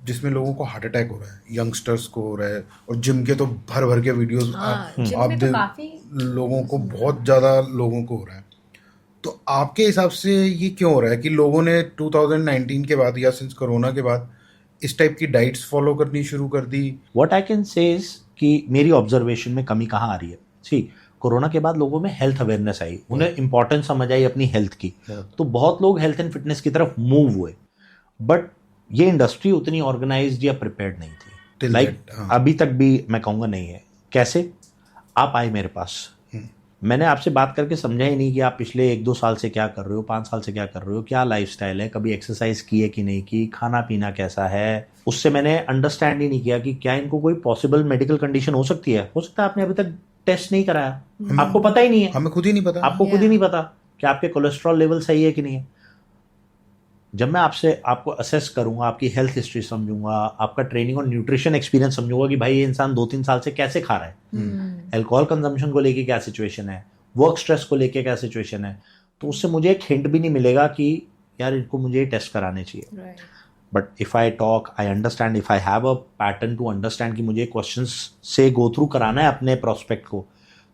जिसमें लोगों को हार्ट अटैक हो रहा है, यंगस्टर्स को हो रहा है, और जिम के तो भर भर के वीडियोस आप लोगों को, बहुत ज्यादा लोगों को हो रहा है। तो आपके हिसाब से ये क्यों हो रहा है कि लोगों ने 2019 के बाद या सिंस कोरोना के बाद इस टाइप की डाइट्स फॉलो करनी शुरू कर दी? What I can say is कि मेरी ऑब्जर्वेशन में कमी कहाँ आ रही है। सी, कोरोना के बाद लोगों में हेल्थ अवेयरनेस आई, उन्हें इंपॉर्टेंस समझ आई अपनी हेल्थ की, तो बहुत लोग हेल्थ एंड फिटनेस की तरफ मूव हुए। बट ये इंडस्ट्री उतनी ऑर्गेनाइज्ड या प्रिपेयर्ड नहीं थी। लाइक अभी तक भी मैं कहूँगा नहीं है। कैसे? आप आए मेरे पास, मैंने आपसे बात करके समझा ही नहीं कि आप पिछले 1-2 साल से क्या कर रहे हो, 5 साल से क्या कर रहे हो, क्या लाइफस्टाइल है, कभी एक्सरसाइज की है कि नहीं की, खाना पीना कैसा है। उससे मैंने अंडरस्टैंड ही नहीं किया कि क्या इनको कोई पॉसिबल मेडिकल कंडीशन हो सकती है। हो सकता है आपने अभी तक टेस्ट नहीं कराया, आपको पता ही नहीं है, हमें खुद ही नहीं पता, आपको खुद ही नहीं पता कि आपके कोलेस्ट्रॉल लेवल सही है कि नहीं है। जब मैं आपको असेस करूंगा, आपकी हेल्थ हिस्ट्री समझूंगा, आपका ट्रेनिंग और न्यूट्रिशन एक्सपीरियंस समझूंगा कि भाई ये इंसान 2-3 साल से कैसे खा रहा है, अल्कोहल कंजम्पशन को लेके क्या सिचुएशन है, वर्क स्ट्रेस को लेके क्या सिचुएशन है, तो उससे मुझे एक हिंट भी नहीं मिलेगा कि यार इनको मुझे टेस्ट कराने चाहिए। But if I talk, I understand, if I have a pattern to understand कि मुझे क्वेश्चंस से गो थ्रू कराना है अपने प्रोस्पेक्ट को,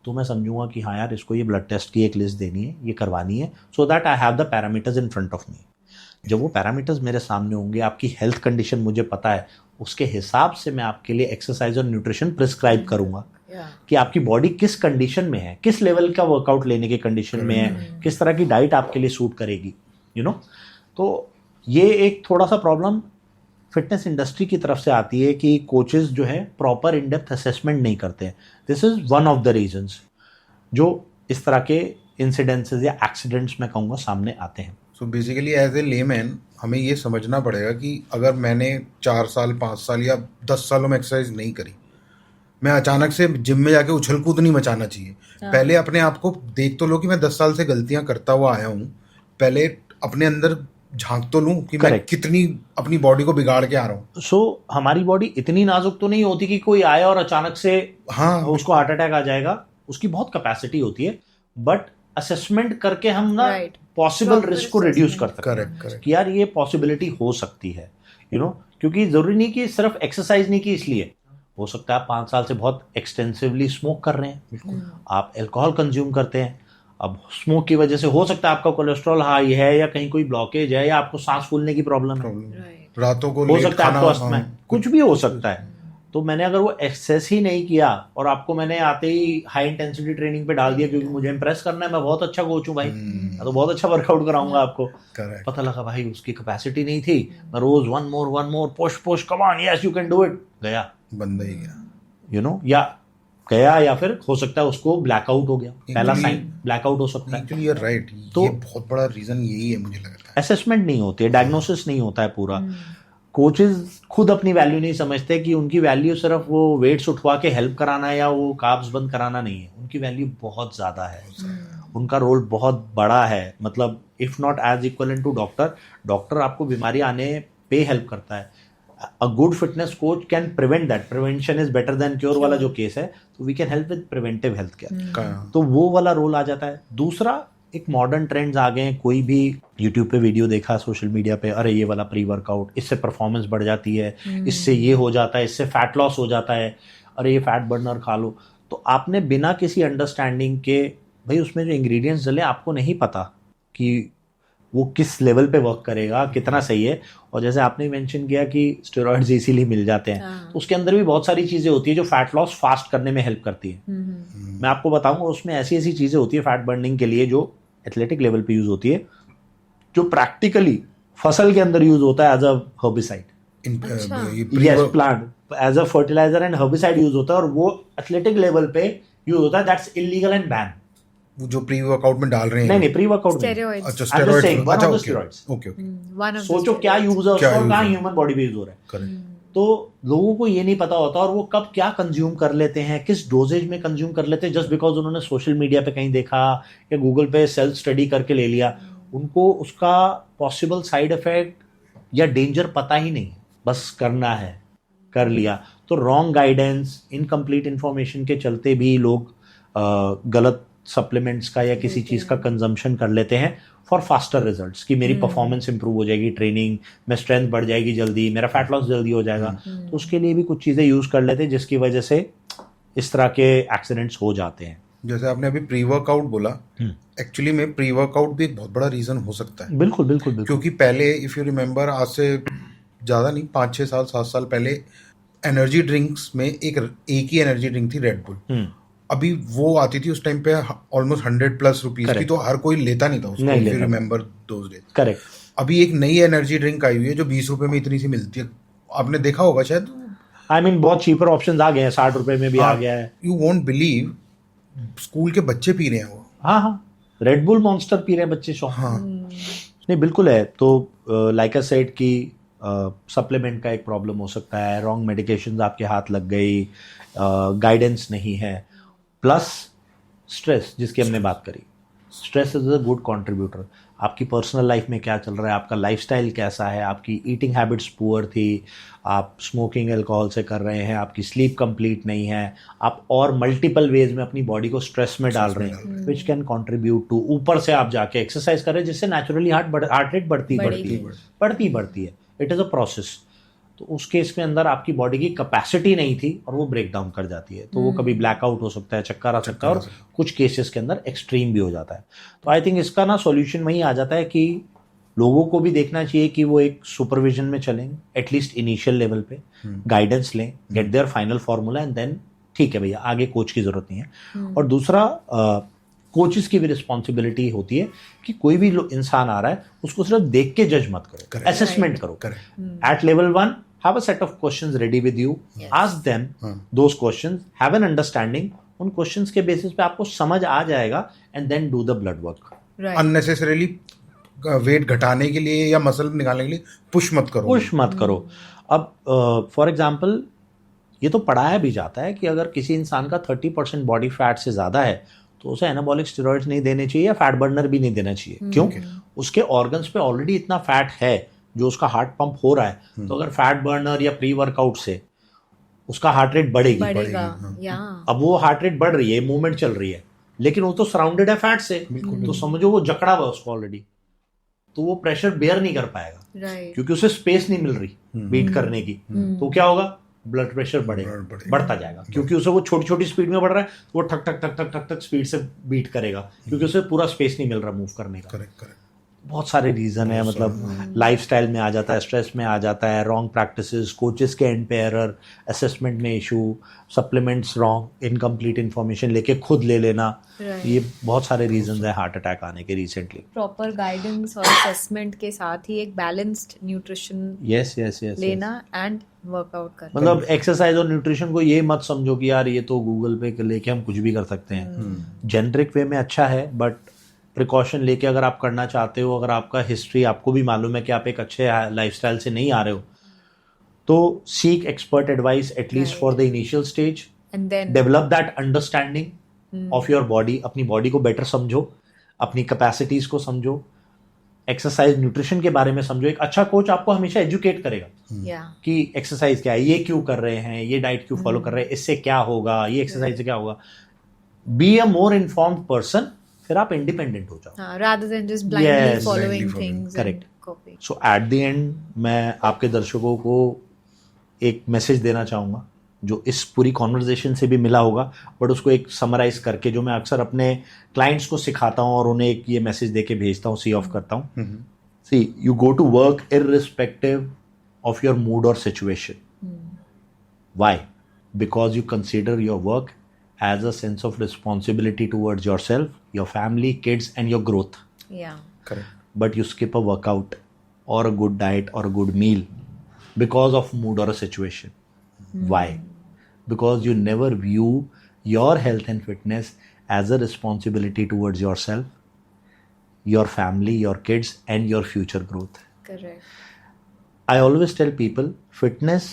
तो मैं समझूंगा कि हाँ यार इसको ये ब्लड टेस्ट की एक लिस्ट देनी है, ये करवानी है, so that I have the parameters in front of me. जब वो पैरामीटर्स मेरे सामने होंगे, आपकी हेल्थ कंडीशन मुझे पता है, उसके हिसाब से मैं आपके लिए एक्सरसाइज और न्यूट्रिशन प्रिस्क्राइब करूंगा कि आपकी बॉडी किस कंडीशन में है, किस लेवल का वर्कआउट लेने के कंडीशन में है, किस तरह की डाइट आपके लिए सूट करेगी, यू नो। तो ये एक थोड़ा सा प्रॉब्लम फिटनेस इंडस्ट्री की तरफ से आती है कि कोचेस जो है प्रॉपर इन डेप्थ असेसमेंट नहीं करते हैं। This is one of the reasons जो इस तरह के इंसिडेंसेस या एक्सीडेंट्स मैं कहूँगा सामने आते हैं। So basically as a layman हमें ये समझना पड़ेगा कि अगर मैंने 4 साल 5 साल या 10 सालों में एक्सरसाइज नहीं करी, मैं अचानक से जिम में जाके उछल कूद नहीं मचाना चाहिए। पहले अपने आप को देख तो लो कि मैं 10 साल से गलतियां करता हुआ आया हूँ, पहले अपने अंदर झांक तो लूं कि मैं कितनी अपनी बॉडी को बिगाड़ के आ रहा हूँ। सो हमारी बॉडी इतनी नाजुक तो नहीं होती कि कोई आए और अचानक से उसको हार्ट अटैक आ जाएगा, उसकी बहुत कैपेसिटी होती है। बट असेसमेंट करके हम ना पॉसिबल रिस्क को रिड्यूस कर सकते हैं कि यार ये पॉसिबिलिटी हो सकती है, यू नो। क्योंकि जरूरी नहीं कि सिर्फ एक्सरसाइज नहीं की इसलिए, हो सकता है आप 5 साल से बहुत एक्सटेंसिवली स्मोक कर रहे हैं, आप अल्कोहल कंज्यूम करते हैं, अब स्मोक की वजह से हो सकता है आपका कोलेस्ट्रॉल हाई है या कहीं कोई ब्लॉकेज है या आपको सांस फूलने की प्रॉब्लम है, रातों को हो सकता है आपको अस्थमा है, कुछ भी हो सकता है। तो मैंने अगर वो एक्सेस ही नहीं किया और आपको मैंने आते ही हाई इंटेंसिटी ट्रेनिंग पे डाल दिया क्योंकि मुझे इंप्रेस करना है, मैं बहुत अच्छा कोच हूँ भाई, मैं तो बहुत अच्छा वर्कआउट कराऊंगा आपको, पता लगा भाई उसकी कैपेसिटी नहीं थी, मैं रोज one more push come on yes you can do it, गया बंदा ही गया, यू नो, या गया या फिर हो सकता है उसको ब्लैकआउट हो गया, पहला साइन ब्लैकआउट हो सकता है। एक्चुअली यू आर राइट, तो बहुत बड़ा रीजन यही है मुझे लगता है। असेसमेंट नहीं होती है, डायग्नोसिस नहीं होता है पूरा। कोचेज खुद अपनी वैल्यू नहीं समझते कि उनकी वैल्यू सिर्फ वो वेट्स उठवा के हेल्प कराना है या वो कार्ब्स बंद कराना नहीं है, उनकी वैल्यू बहुत ज़्यादा है, उनका रोल बहुत बड़ा है। मतलब if not as equivalent to doctor आपको बीमारी आने पे हेल्प करता है, a good fitness coach can prevent that, prevention is better than cure वाला जो केस है, तो we can help with preventive health care, तो वो वाला रोल आ जाता है। दूसरा, एक मॉडर्न ट्रेंड्स आ गए हैं, कोई भी यूट्यूब पे वीडियो देखा, सोशल मीडिया पे, अरे ये वाला प्री वर्कआउट, इससे परफॉर्मेंस बढ़ जाती है, इससे ये हो जाता है, इससे फैट लॉस हो जाता है, अरे ये फैट बर्नर खा लो। तो आपने बिना किसी अंडरस्टैंडिंग के, भाई उसमें जो इंग्रेडिएंट्स डले आपको नहीं पता कि वो किस लेवल पे वर्क करेगा, कितना सही है। और जैसे आपने मेंशन किया कि स्टेरॉइड्स इजीली मिल जाते हैं, तो उसके अंदर भी बहुत सारी चीजें होती है जो फैट लॉस फास्ट करने में हेल्प करती है। मैं आपको बताऊंगा उसमें ऐसी ऐसी चीजें होती है फैट बर्निंग के लिए जो एथलेटिक लेवल पे यूज होती है, जो प्रैक्टिकली फसल के अंदर यूज होता है as a herbicide, yes, plant as a fertiliser and herbicide use होता है, और वो एथलेटिक लेवल पे यूज होता है। That's illegal and ban. जो प्री वर्कआउट में डाल रहे हैं, नहीं प्री वर्कआउट, स्टेरॉइड्स, अच्छा स्टेरॉइड्स, अच्छा ओके। वन ऑफ सोचो क्या यूज है उसका और कहाँ ह्यूमन बॉडी पे यूज हो रहा है। तो लोगों को ये नहीं पता होता, और वो कब क्या कंज्यूम कर लेते हैं, किस डोजेज में कंज्यूम कर लेते हैं, जस्ट बिकॉज उन्होंने सोशल मीडिया पे कहीं देखा या गूगल पे सेल्फ स्टडी करके ले लिया। उनको उसका पॉसिबल साइड इफेक्ट या डेंजर पता ही नहीं, बस करना है, कर लिया। तो रॉन्ग गाइडेंस, इनकम्प्लीट इंफॉर्मेशन के चलते भी लोग गलत सप्लीमेंट्स का या किसी चीज का कंजम्पशन कर लेते हैं फॉर फास्टर रिजल्ट्स, कि मेरी परफॉर्मेंस इंप्रूव हो जाएगी, ट्रेनिंग में स्ट्रेंथ बढ़ जाएगी जल्दी, मेरा फैट लॉस जल्दी हो जाएगा। तो उसके लिए भी कुछ चीजें यूज कर लेते हैं जिसकी वजह से इस तरह के एक्सीडेंट्स हो जाते हैं। जैसे आपने अभी प्री वर्कआउट बोला, एक्चुअली में प्री वर्कआउट भी एक बहुत बड़ा रीजन हो सकता है। बिल्कुल बिल्कुल बिल्कुल। क्योंकि पहले इफ यू रिमेम्बर, आज से ज्यादा नहीं, 5-6 साल 7 साल पहले एनर्जी ड्रिंक्स में एक ही एनर्जी ड्रिंक थी, रेड बुल। अभी वो आती थी उस टाइम पे ऑलमोस्ट 100+ रुपीज की, तो हर कोई लेता नहीं था उसको, if you remember those days. Correct. अभी एक नई एनर्जी ड्रिंक आई हुई है जो 20 रुपए में इतनी सी मिलती है, आपने देखा होगा शायद। आई मीन बहुत चीपर ऑप्शंस आ गए हैं, 60 रुपए में भी आ गया है। यू वोंट बिलीव, स्कूल के बच्चे पी रहे हैं वो। हाँ, रेड बुल मॉन्स्टर पी रहे हैं बच्चे शौक। हाँ नहीं बिल्कुल है। तो लाइक अ सेड की सप्लीमेंट का एक प्रॉब्लम हो सकता है, रॉन्ग मेडिकेशंस आपके हाथ लग गई, गाइडेंस नहीं है, प्लस स्ट्रेस जिसकी हमने बात करी। Stress is a good contributor. आपकी पर्सनल लाइफ में क्या चल रहा है, आपका लाइफस्टाइल कैसा है, आपकी ईटिंग हैबिट्स पुअर थी, आप स्मोकिंग अल्कोहल से कर रहे हैं, आपकी स्लीप कंप्लीट नहीं है, आप और मल्टीपल वेज में अपनी बॉडी को स्ट्रेस में डाल रहे हैं, विच कैन कंट्रीब्यूट टू। ऊपर से आप जाके एक्सरसाइज कर रहे हैं जिससे नेचुरली हार्ट रेट बढ़ती है। It is a process. तो उस केस में अंदर आपकी बॉडी की कैपेसिटी नहीं थी और वो ब्रेक डाउन कर जाती है, तो वो कभी ब्लैकआउट हो सकता है, चक्कर आ सकता है, और कुछ केसेस के अंदर एक्सट्रीम भी हो जाता है। तो आई थिंक इसका ना सॉल्यूशन वही आ जाता है कि लोगों को भी देखना चाहिए कि वो एक सुपरविजन में चलें, एटलीस्ट इनिशियल लेवल पे गाइडेंस लें, get their final formula, and then ठीक है भैया आगे कोच की जरूरत नहीं है। और दूसरा, कोचेस की भी रिस्पॉन्सिबिलिटी होती है कि कोई भी इंसान आ रहा है उसको सिर्फ देख के जज मत करो, असेसमेंट करो। At level 1 have a set of questions ready with you, ask them those questions, have an understanding, उन questions के basis पे आपको समझ आ जाएगा, and then do the blood work. Unnecessarily weight घटाने के लिए या मसल निकालने के लिए पुश मत करो। अब फॉर एग्जाम्पल ये तो पढ़ाया भी जाता है कि अगर किसी इंसान का 30% बॉडी फैट से ज्यादा है तो उसे एनाबॉलिक स्टेरॉइड्स नहीं देने चाहिए या फैट बर्नर भी नहीं देना चाहिए। क्यों? उसके ऑर्गन्स पे ऑलरेडी इतना फैट है जो उसका हार्ट पंप हो रहा है, तो अगर फैट बर्नर या प्री वर्कआउट से उसका हार्ट रेट बढ़ेगा। अब वो हार्ट रेट बढ़ रही है, मूवमेंट चल रही है, लेकिन वो तो सराउंडेड है फैट से, तो समझो वो जकड़ा हुआ उसको ऑलरेडी, तो वो प्रेशर बेयर नहीं कर पाएगा, क्योंकि उसे स्पेस नहीं मिल रही बीट करने की। तो क्या होगा? ब्लड प्रेशर बढ़ता जाएगा, क्योंकि उसे वो छोटी छोटी स्पीड में बढ़ रहा है, तो वो ठक ठक ठक ठक ठक ठक स्पीड से बीट करेगा, क्योंकि उसे पूरा स्पेस नहीं मिल रहा मूव करने का। बहुत सारे रीजन है, मतलब लाइफस्टाइल में आ जाता है, स्ट्रेस में आ जाता है, रॉन्ग प्रैक्टिसेस, कोचेस के एंड पे एरर, असेसमेंट में issue, supplements wrong, incomplete information लेके खुद ले लेना, ये बहुत सारे रीजन है हार्ट अटैक आने के रिसेंटली। प्रॉपर गाइडेंस और असेसमेंट के साथ ही एक बैलेंस्ड न्यूट्रिशन लेना एंड वर्कआउट करना। मतलब एक्सरसाइज और न्यूट्रिशन को ये मत समझो कि यार ये तो गूगल पे लेके हम कुछ भी कर सकते हैं। जेनरिक वे में अच्छा है, बट प्रिकॉशन लेके अगर आप करना चाहते हो, अगर आपका हिस्ट्री आपको भी मालूम है कि आप एक अच्छे लाइफस्टाइल से नहीं आ रहे हो, तो seek expert advice at least for the initial stage, and then develop that understanding of your body. अपनी बॉडी को बेटर समझो, अपनी कैपेसिटीज को समझो, एक्सरसाइज न्यूट्रिशन के बारे में समझो। एक अच्छा कोच आपको हमेशा एजुकेट करेगा कि एक्सरसाइज क्या है, ये क्यों कर रहे हैं, ये डाइट क्यों फॉलो कर रहे हैं, इससे क्या होगा, ये एक्सरसाइज से क्या होगा। Be a more informed person, फिर आप इंडिपेंडेंट हो जाओ, rather than just blindly following things. Correct. and copying. So at the end मैं आपके दर्शकों को एक मैसेज देना चाहूँगा जो इस पूरी कॉन्वर्जेशन से भी मिला होगा, बट उसको एक समराइज करके जो मैं अक्सर अपने क्लाइंट्स को सिखाता हूँ और उन्हें एक ये मैसेज दे के भेजता हूँ, सी ऑफ करता हूँ. See, you go to work irrespective of your mood और situation. Why? Because you consider your work as a sense of responsibility towards yourself, your family, kids, and your growth. Yeah. Correct. But you skip a workout or a good diet or a good meal because of mood or a situation. Why? Because you never view your health and fitness as a responsibility towards yourself, your family, your kids, and your future growth. Correct. I always tell people, fitness,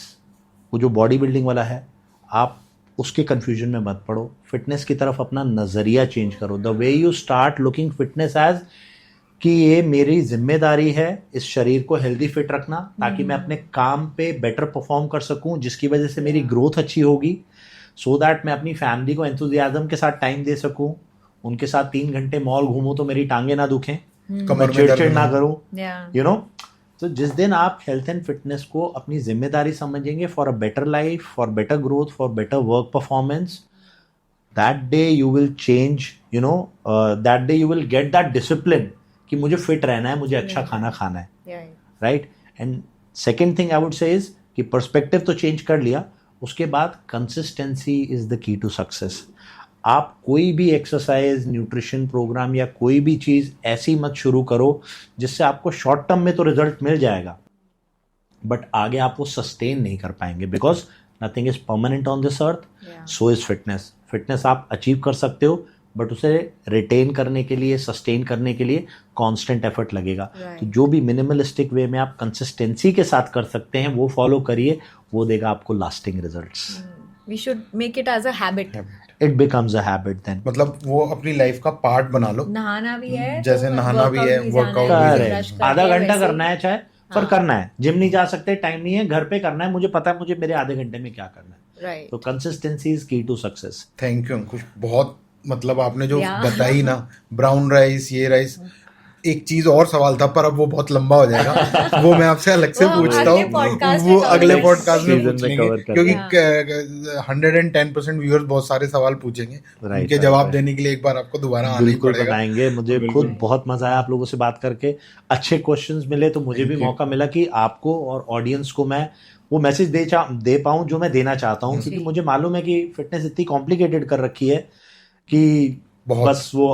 वो जो बॉडी बिल्डिंग वाला है, आप उसके कंफ्यूजन में मत पड़ो. फिटनेस की तरफ अपना नज़रिया चेंज करो. The way you start looking fitness as कि ये मेरी जिम्मेदारी है इस शरीर को हेल्दी फिट रखना, ताकि मैं अपने काम पे बेटर परफॉर्म कर सकूं, जिसकी वजह से मेरी ग्रोथ अच्छी होगी, सो दैट मैं अपनी फैमिली को एंथुजियाज्म के साथ टाइम दे सकूं, उनके साथ 3 घंटे मॉल घूमूं तो मेरी टांगे ना दुखें, मैं चिड़चिड़ ना करूं, यू नो. तो जिस दिन आप हेल्थ एंड फिटनेस को अपनी जिम्मेदारी समझेंगे for a better life, for better growth, for better work performance, that day you will change, you know, that day you will get that discipline कि मुझे फिट रहना है, मुझे अच्छा खाना खाना है, right. And second thing I would say is कि पर्सपेक्टिव तो चेंज कर लिया, उसके बाद consistency is the key to success. आप कोई भी एक्सरसाइज, न्यूट्रिशन प्रोग्राम या कोई भी चीज़ ऐसी मत शुरू करो जिससे आपको शॉर्ट टर्म में तो रिजल्ट मिल जाएगा, बट आगे आप वो सस्टेन नहीं कर पाएंगे. Because nothing is permanent on this earth, so is fitness. Fitness आप अचीव कर सकते हो, बट उसे रिटेन करने के लिए, सस्टेन करने के लिए कांस्टेंट एफर्ट लगेगा. तो जो भी मिनिमलिस्टिक वे में आप कंसिस्टेंसी के साथ कर सकते हैं वो फॉलो करिए, वो देगा आपको lasting results. We should make it as a habit. It becomes a habit then. मतलब वो अपनी लाइफ का पार्ट बना लो. नहाना भी है, जैसे तो नहाना भी है, वर्कआउट भी है. आधा घंटा करना है चाहे, पर करना है. जिम नहीं जा सकते, टाइम नहीं है, घर पे करना है, मुझे पता है मुझे मेरे आधे घंटे में क्या करना है. Right. तो कंसिस्टेंसी इज की टू सक्सेस. थैंक यू अंकुश. बहुत मतलब आपने जो बताई ना, ब्राउन राइस, ये राइस, एक चीज और सवाल था पर अब वो बहुत लंबा हो जाएगा, वो मैं आपसे अलग से पूछता हूँ, वो अगले पॉडकास्ट में पूछेंगे, क्योंकि 110% व्यूअर्स बहुत सारे सवाल पूछेंगे, उनके जवाब देने के लिए एक बार आपको दोबारा आना ही पड़ेगा. बताएंगे. मुझे खुद बहुत मजा आया आप लोगों से बात करके, अच्छे क्वेश्चंस मिले, तो मुझे भी मौका मिला कि आपको और ऑडियंस को मैं वो मैसेज दे पाऊँ जो मैं देना चाहता हूँ, क्योंकि मुझे मालूम है कि फिटनेस इतनी कॉम्प्लिकेटेड कर रखी है कि बस वो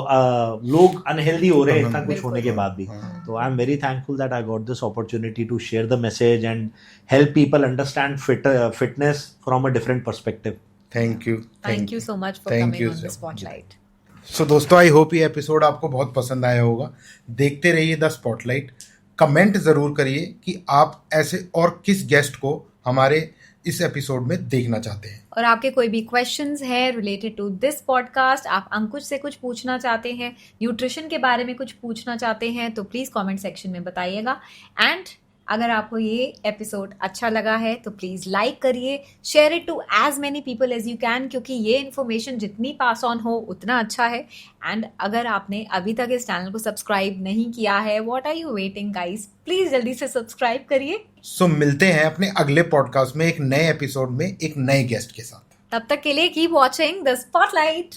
लोग अनहेल्दी हो रहे हैं इतना कुछ होने के बाद भी. तो I am very thankful that I got this opportunity to share the message and help people understand fitness from a different perspective. Thank you so much for coming on the spotlight. So दोस्तों, आई होप ये एपिसोड आपको बहुत पसंद आया होगा. देखते रहिए द स्पॉटलाइट. कमेंट जरूर करिए कि आप ऐसे और किस गेस्ट को हमारे इस एपिसोड में देखना चाहते हैं, और आपके कोई भी क्वेश्चंस है रिलेटेड टू दिस पॉडकास्ट, आप अंकुश से कुछ पूछना चाहते हैं, न्यूट्रिशन के बारे में कुछ पूछना चाहते हैं, तो प्लीज़ कमेंट सेक्शन में बताइएगा. एंड अगर आपको ये एपिसोड अच्छा लगा है तो प्लीज़ लाइक करिए, share it to as many people as you can, क्योंकि ये इन्फॉर्मेशन जितनी पास ऑन हो उतना अच्छा है. एंड अगर आपने अभी तक इस चैनल को सब्सक्राइब नहीं किया है, what are you waiting guys, please जल्दी से सब्सक्राइब करिए. सो मिलते हैं अपने अगले पॉडकास्ट में एक नए एपिसोड में एक नए गेस्ट के साथ. तब तक के लिए कीप वॉचिंग द स्पॉटलाइट.